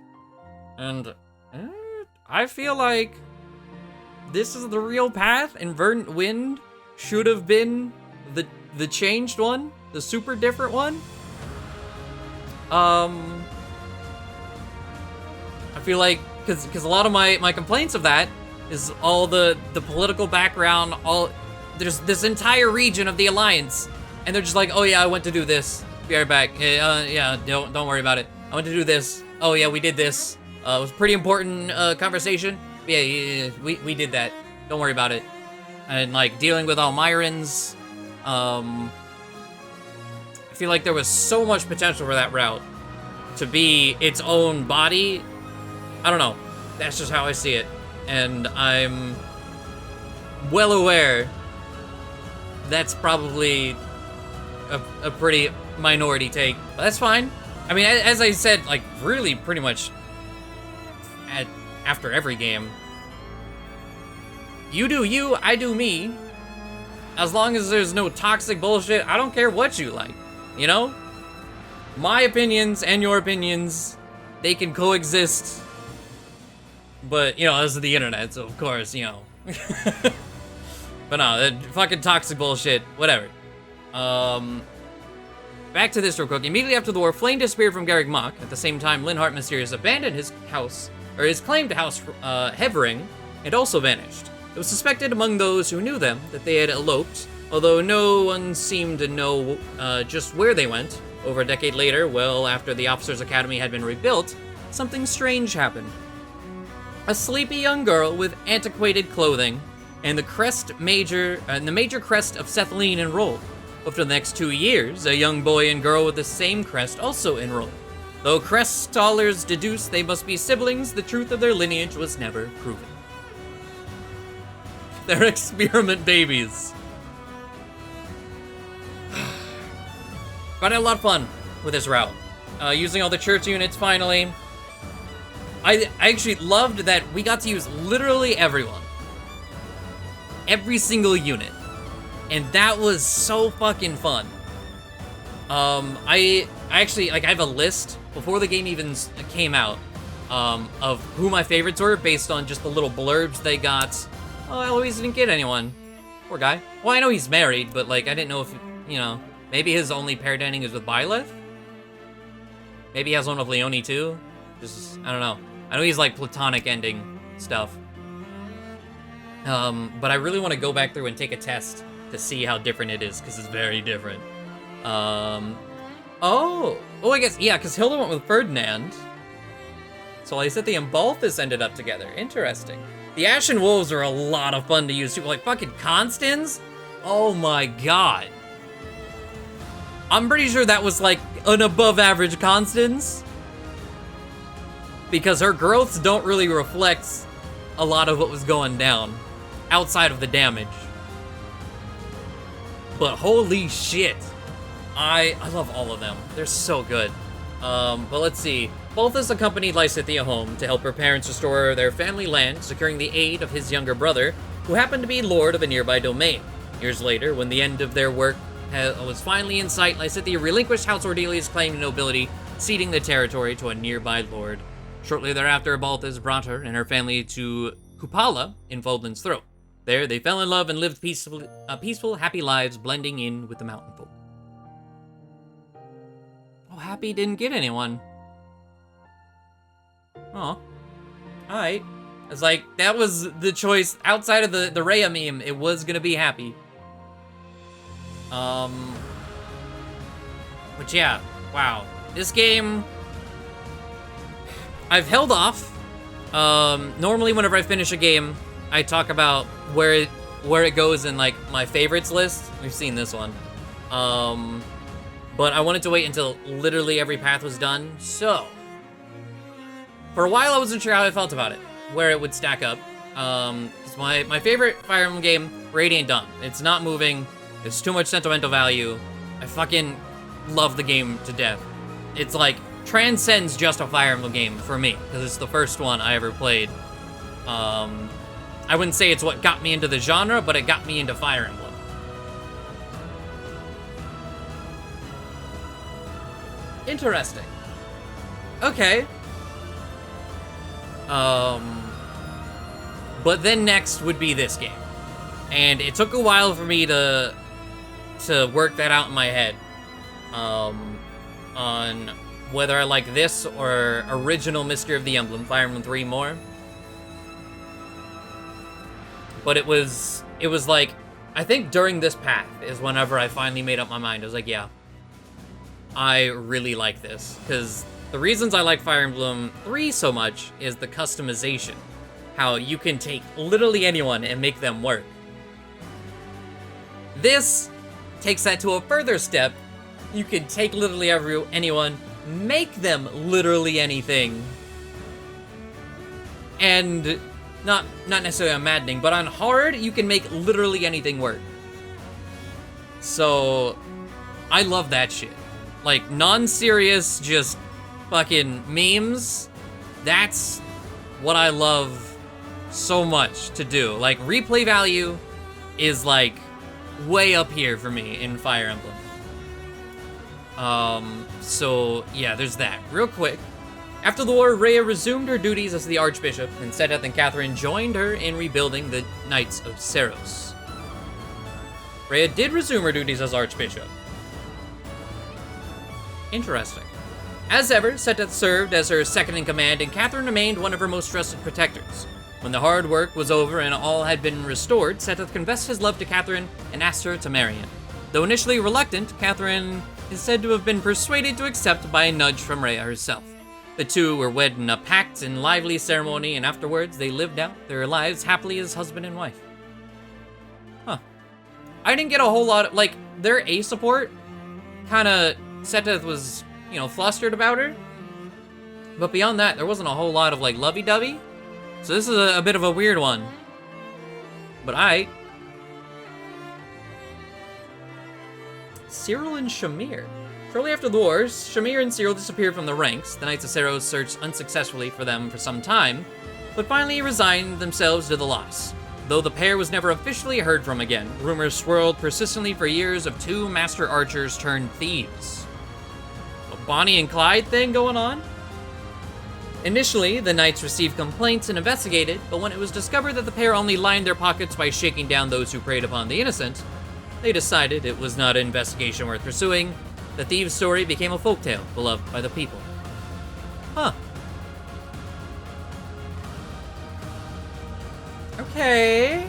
And I feel like this is the real path, and Verdant Wind should have been the changed one, the super different one. I feel like, because a lot of my complaints of that is all the political background, there's this entire region of the Alliance, and they're just like, oh yeah, I went to do this. Be right back. Yeah, don't worry about it. I went to do this. Oh yeah, we did this. It was a pretty important conversation. Yeah, we did that. Don't worry about it. And like dealing with Almirans, I feel like there was so much potential for that route to be its own body. I don't know. That's just how I see it. And I'm well aware that's probably a pretty minority take. But that's fine. I mean, as I said, like, really pretty much after every game, you do you, I do me. As long as there's no toxic bullshit, I don't care what you like, you know? My opinions and your opinions, they can coexist. But, you know, this is the internet, so of course, you know. But no, that fucking toxic bullshit, whatever. Back to this real quick. Immediately after the war, Flame disappeared from Garreg Mach. At the same time, Linhardt Mysterious abandoned his house, or his claim to House Hevering, and also vanished. It was suspected among those who knew them that they had eloped, although no one seemed to know just where they went. Over a decade later, well after the Officers' Academy had been rebuilt, something strange happened. A sleepy young girl with antiquated clothing and the major crest of Sethlene enrolled. After the next 2 years, a young boy and girl with the same crest also enrolled. Though crest scholars deduced they must be siblings, the truth of their lineage was never proven. They're experiment babies. But I had a lot of fun with this route. Using all the church units finally. I actually loved that we got to use literally everyone. Every single unit. And that was so fucking fun. I actually, like, I have a list before the game even came out of who my favorites were based on just the little blurbs they got. Oh, Eloise didn't get anyone. Poor guy. Well, I know he's married, but, like, I didn't know if, you know, maybe his only pair ending is with Byleth? Maybe he has one with Leonie, too? Just, I don't know. I know he's, like, platonic ending stuff. But I really want to go back through and take a test to see how different it is, because it's very different. Oh, I guess, yeah, because Hilda went with Ferdinand. So I said the Embalthus ended up together. Interesting. The Ashen Wolves are a lot of fun to use, too. Like, fucking Constans? Oh my god. I'm pretty sure that was, like, an above-average Constans. Because her growths don't really reflect a lot of what was going down outside of the damage. But holy shit. I love all of them. They're so good. But let's see. Balthus accompanied Lysithea home to help her parents restore their family land, securing the aid of his younger brother, who happened to be lord of a nearby domain. Years later, when the end of their work was finally in sight, Lysithea relinquished House Ordelia's claim to nobility, ceding the territory to a nearby lord. Shortly thereafter, Balthus brought her and her family to Kupala in Fódlan's throat. There, they fell in love and lived peaceful, happy lives, blending in with the mountain folk. Oh, Happy didn't get anyone. Oh. Alright. It's like, that was the choice. Outside of the Rhea meme, it was gonna be Happy. But yeah, wow. This game, I've held off. Normally whenever I finish a game, I talk about where it goes in like my favorites list. We've seen this one. But I wanted to wait until literally every path was done. So, for a while I wasn't sure how I felt about it, where it would stack up. 'Cause my favorite Fire Emblem game, Radiant Dawn. It's not moving. There's too much sentimental value. I fucking love the game to death. It's like transcends just a Fire Emblem game for me, because it's the first one I ever played. I wouldn't say it's what got me into the genre, but it got me into Fire Emblem. Interesting. Okay. But then next would be this game. And it took a while for me to work that out in my head. On whether I like this or original Mystery of the Emblem, Fire Emblem 3 more. But it was like, I think during this path is whenever I finally made up my mind. I was like, yeah, I really like this. Because the reasons I like Fire Emblem 3 so much is the customization. How you can take literally anyone and make them work. This takes that to a further step. You can take literally anyone, make them literally anything. And not necessarily on Maddening, but on hard, you can make literally anything work. So, I love that shit. Like, non-serious, just fucking memes. That's what I love so much to do. Like, replay value is, like, way up here for me in Fire Emblem. So, yeah, there's that. Real quick. After the war, Rhea resumed her duties as the Archbishop, and Seteth and Catherine joined her in rebuilding the Knights of Seiros. Rhea did resume her duties as Archbishop. Interesting. As ever, Seteth served as her second-in-command, and Catherine remained one of her most trusted protectors. When the hard work was over and all had been restored, Seteth confessed his love to Catherine and asked her to marry him. Though initially reluctant, Catherine is said to have been persuaded to accept by a nudge from Rhea herself. The two were wed in a packed and lively ceremony, and afterwards they lived out their lives happily as husband and wife. Huh. I didn't get a whole lot of, like, their A support, kinda, Seteth was, you know, flustered about her. But beyond that, there wasn't a whole lot of, like, lovey-dovey. So this is a bit of a weird one. But Cyril and Shamir. Shortly after the wars, Shamir and Cyril disappeared from the ranks. The Knights of Seiros searched unsuccessfully for them for some time, but finally resigned themselves to the loss. Though the pair was never officially heard from again, rumors swirled persistently for years of two master archers turned thieves. A Bonnie and Clyde thing going on? Initially, the Knights received complaints and investigated, but when it was discovered that the pair only lined their pockets by shaking down those who preyed upon the innocent, they decided it was not an investigation worth pursuing. The thieves' story became a folktale beloved by the people. Huh. Okay.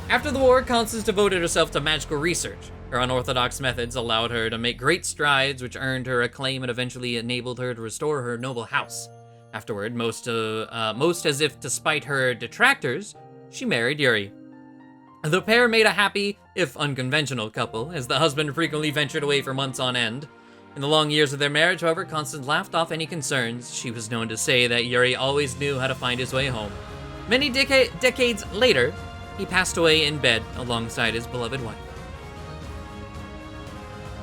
After the war, Constance devoted herself to magical research. Her unorthodox methods allowed her to make great strides, which earned her acclaim and eventually enabled her to restore her noble house. Afterward, most as if to spite her detractors, she married Yuri. The pair made a happy, if unconventional, couple, as the husband frequently ventured away for months on end. In the long years of their marriage, however, Constance laughed off any concerns. She was known to say that Yuri always knew how to find his way home. Many decades later, he passed away in bed alongside his beloved wife.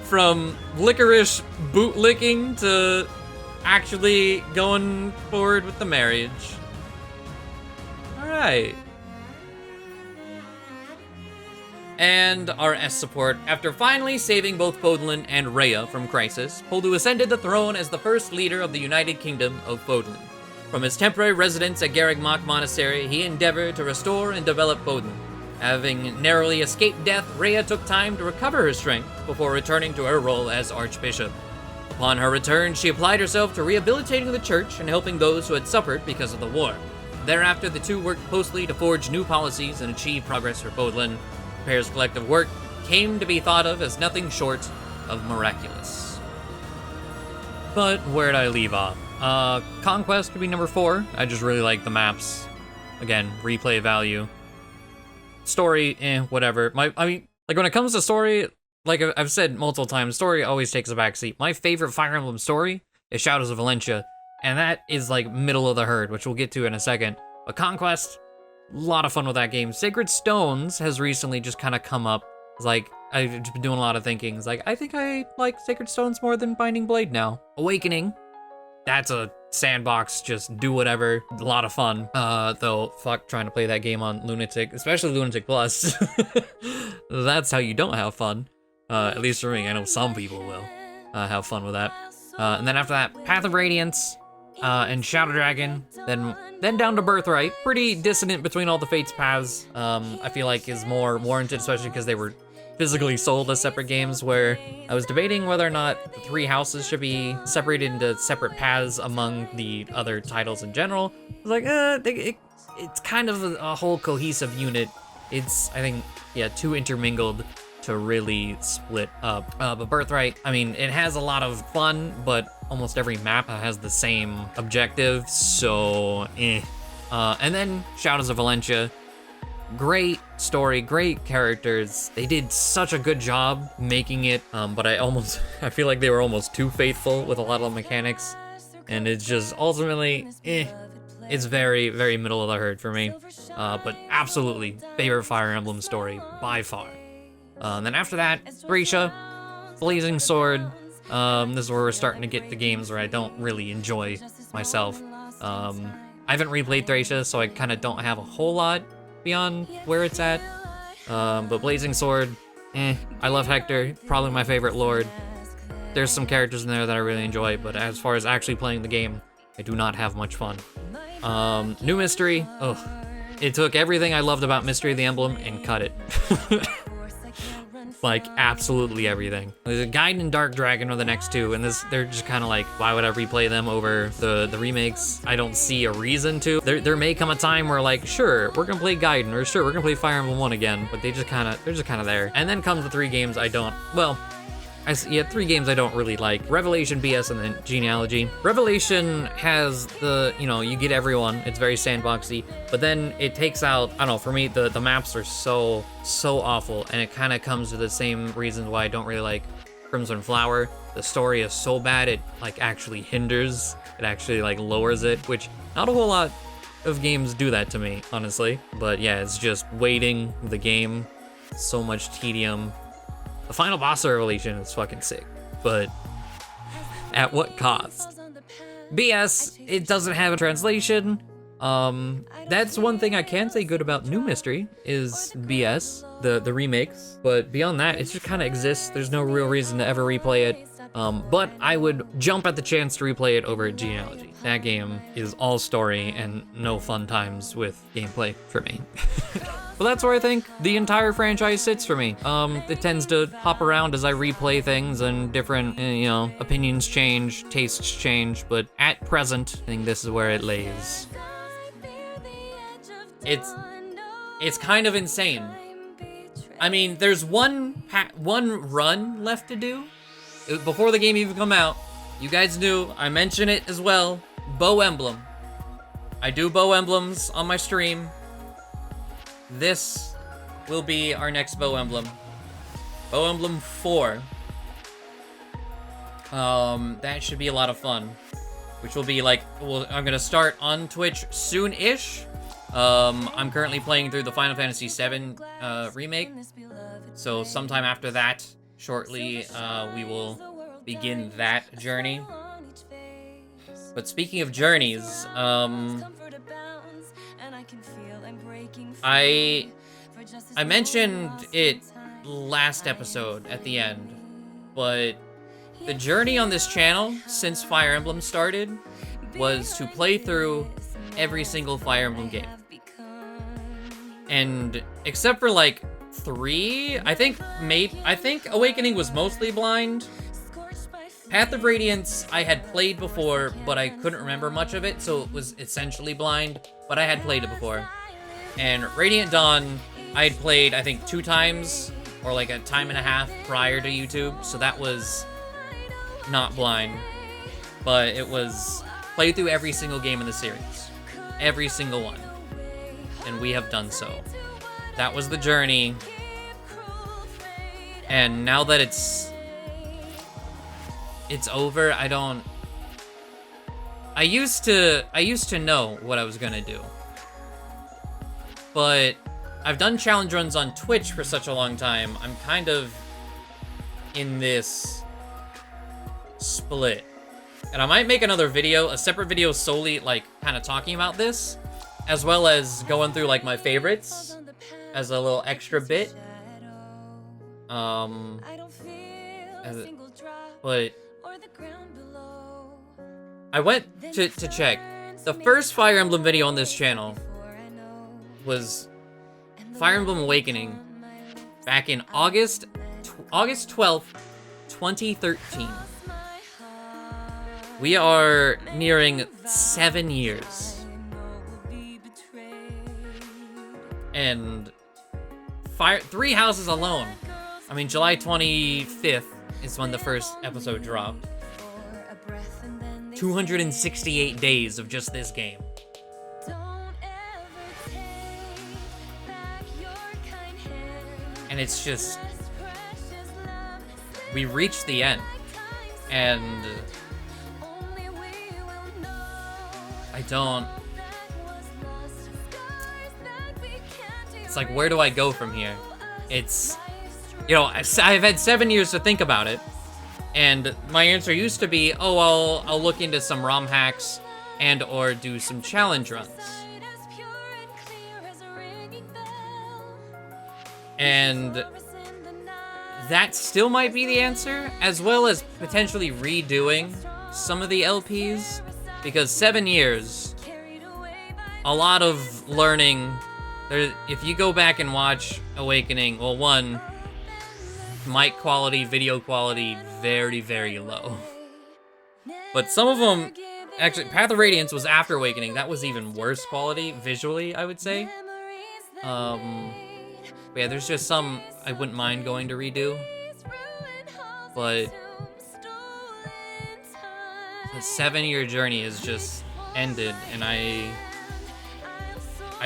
From licorice bootlicking to actually going forward with the marriage. Alright. And our S support. After finally saving both Fódlan and Rhea from crisis, poledoo ascended the throne as the first leader of the United Kingdom of Fódlan. From his temporary residence at Garreg Mach Monastery, he endeavored to restore and develop Fódlan. Having narrowly escaped death, Rhea took time to recover her strength before returning to her role as Archbishop. Upon her return, she applied herself to rehabilitating the church and helping those who had suffered because of the war. Thereafter, the two worked closely to forge new policies and achieve progress for Fódlan. The pair's collective work came to be thought of as nothing short of miraculous. But where'd I leave off? Conquest could be number 4. I just really like the maps. Again, replay value. Story, whatever. I mean, like when it comes to story, like I've said multiple times, story always takes a backseat. My favorite Fire Emblem story is Shadows of Valentia, and that is like middle of the herd, which we'll get to in a second. But Conquest, a lot of fun with that game. Sacred Stones has recently just kind of come up. It's like, I've just been doing a lot of thinking. It's like, I think I like Sacred Stones more than Binding Blade now. Awakening, that's a sandbox, just do whatever, a lot of fun. Though, fuck trying to play that game on Lunatic, especially Lunatic Plus. That's how you don't have fun. At least for me, I know some people will have fun with that. And then after that, Path of Radiance, and Shadow Dragon, then down to Birthright. Pretty dissonant between all the Fates paths. I feel like is more warranted, especially because they were physically sold as separate games, where I was debating whether or not the 3 houses should be separated into separate paths among the other titles in general. I was like, it's kind of a whole cohesive unit. It's, I think, yeah, too intermingled to really split up. But Birthright, I mean, it has a lot of fun, but almost every map has the same objective, so and then Shadows of Valentia. Great story, great characters. They did such a good job making it, but I feel like they were almost too faithful with a lot of the mechanics, and it's just ultimately, it's very, very middle of the herd for me. But absolutely favorite Fire Emblem story by far. And then after that, Thracia, Blazing Sword. This is where we're starting to get the games where I don't really enjoy myself. I haven't replayed Thracia, so I kind of don't have a whole lot beyond where it's at. But Blazing Sword, I love Hector, probably my favorite lord. There's some characters in there that I really enjoy, but as far as actually playing the game, I do not have much fun. New Mystery, it took everything I loved about Mystery of the Emblem and cut it. Like, absolutely everything. The Gaiden and Dark Dragon are the next 2, and they're just kind of like, why would I replay them over the remakes? I don't see a reason to. There may come a time where, like, sure, we're gonna play Gaiden, or sure, we're gonna play Fire Emblem 1 again, but they're just kind of there. And then comes the 3 games I don't, well, 3 games I don't really like. Revelation, BS, and then Genealogy. Revelation has the, you get everyone. It's very sandboxy, but then it takes out, I don't know, for me, the maps are so awful, and it kind of comes to the same reasons why I don't really like Crimson Flower. The story is so bad, it, like, actually hinders. It actually, like, lowers it, which not a whole lot of games do that to me, honestly. But yeah, it's just waiting the game, so much tedium. The final boss of Revelation is fucking sick, but at what cost? BS, it doesn't have a translation. That's one thing I can say good about New Mystery is BS, the remakes, but beyond that, it just kind of exists. There's no real reason to ever replay it. But I would jump at the chance to replay it over Genealogy. That game is all story and no fun times with gameplay for me. But that's where I think the entire franchise sits for me. It tends to hop around as I replay things and different, opinions change, tastes change, but at present, I think this is where it lays. It's kind of insane. I mean, there's one run left to do. Before the game even come out, you guys knew, I mentioned it as well, Bow Emblem. I do Bow Emblems on my stream. This will be our next Bow Emblem. Bow Emblem 4. That should be a lot of fun. Which will be like, I'm gonna start on Twitch soon-ish. I'm currently playing through the Final Fantasy VII remake. So sometime after that, shortly, we will begin that journey. But speaking of journeys, I mentioned it last episode at the end, but the journey on this channel since Fire Emblem started was to play through every single Fire Emblem game. And except for like 3, I think Awakening was mostly blind. Path of Radiance I had played before, but I couldn't remember much of it, so it was essentially blind, but I had played it before. And Radiant Dawn, I had played, I think, 2 times, or like a time and a half prior to YouTube, so that was not blind. But it was played through every single game in the series. Every single one. And we have done so. That was the journey. And now that it's over, I used to know what I was gonna do. But I've done challenge runs on Twitch for such a long time, I'm kind of in this split. And I might make another video, a separate video solely, like, kind of talking about this, as well as going through, like, my favorites as a little extra bit. But I went to check. The first Fire Emblem video on this channel was Fire Emblem Awakening back in August 12th, 2013. We are nearing 7 years. And Three Houses alone. I mean, July 25th is when the first episode dropped. 268 days of just this game. And it's just... we reached the end. And... I don't... It's like, where do I go from here? It's... You know, I've had 7 years to think about it. And my answer used to be, oh, I'll look into some ROM hacks and or do some challenge runs. And that still might be the answer, as well as potentially redoing some of the LPs, because 7 years, a lot of learning. If you go back and watch Awakening, well, one, mic quality, video quality, very, very low. But some of them, actually, Path of Radiance was after Awakening. That was even worse quality, visually, I would say. But yeah, there's just some I wouldn't mind going to redo. But the 7-year journey has just ended, and I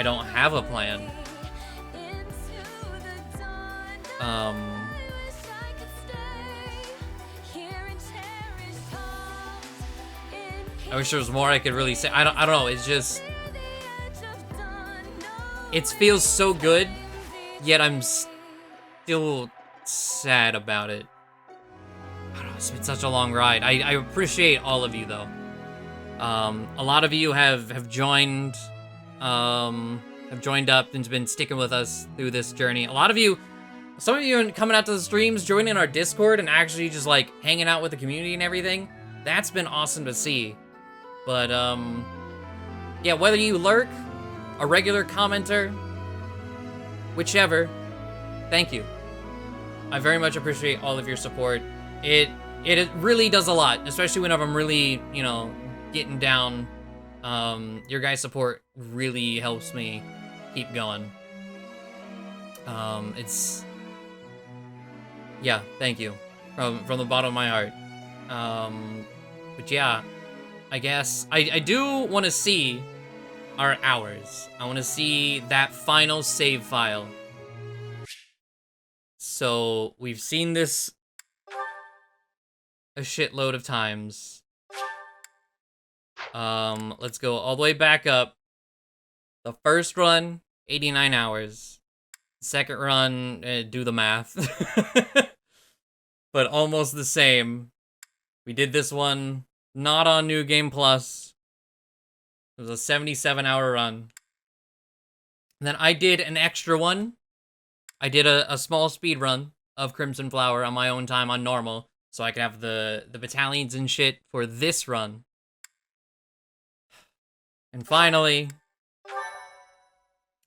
don't have a plan. I wish there was more I could really say. I don't know. It's just... it feels so good, yet I'm still sad about it. I don't know. It's been such a long ride. I appreciate all of you, though. A lot of you have joined up and been sticking with us through this journey. A lot of you, some of you coming out to the streams, joining our Discord, and actually just like hanging out with the community and everything. That's been awesome to see. But, yeah, whether you lurk, a regular commenter, whichever, thank you. I very much appreciate all of your support. It really does a lot, especially whenever I'm really, you know, getting down. Your guys' support really helps me keep going. Yeah, thank you. From the bottom of my heart. But yeah, I guess I do want to see our hours. I want to see that final save file. So we've seen this a shitload of times. Let's go all the way back up. The first run, 89 hours. Second run, do the math. But almost the same. We did this one not on New Game Plus. It was a 77-hour run. And then I did an extra one. I did a small speed run of Crimson Flower on my own time on normal, so I could have the battalions and shit for this run. And finally, what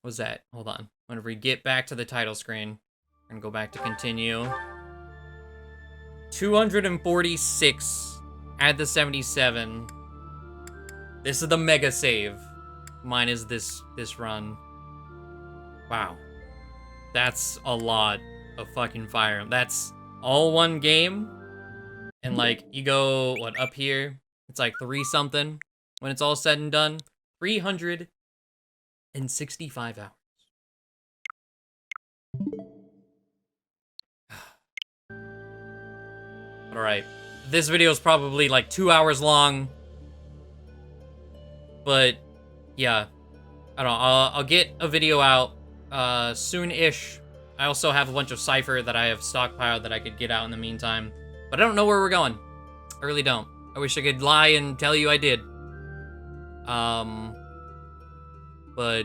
was that? Hold on. Whenever we get back to the title screen, we're gonna go back to continue. 246, add the 77. This is the mega save. Mine is this run. Wow. That's a lot of fucking Fire Emblem. That's all one game. And like, you go, what, up here? It's like 3 something when it's all said and done. 365 hours. Alright. This video is probably like 2 hours long. But, yeah. I don't know. I'll get a video out soon-ish. I also have a bunch of Cypher that I have stockpiled that I could get out in the meantime. But I don't know where we're going. I really don't. I wish I could lie and tell you I did. But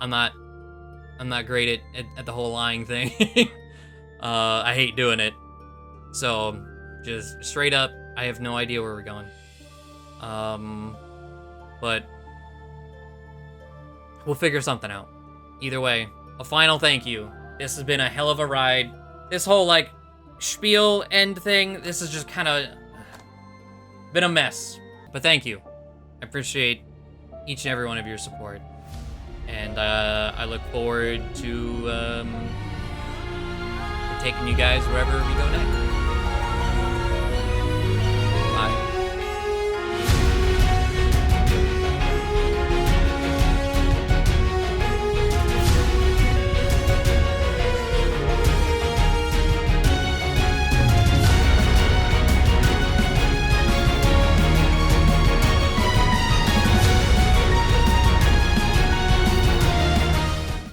I'm not great at the whole lying thing. I hate doing it. So, just straight up, I have no idea where we're going. But we'll figure something out. Either way, a final thank you. This has been a hell of a ride. This whole, like, spiel end thing, this has just kind of been a mess. But thank you. I appreciate each and every one of your support. And I look forward to taking you guys wherever we go next.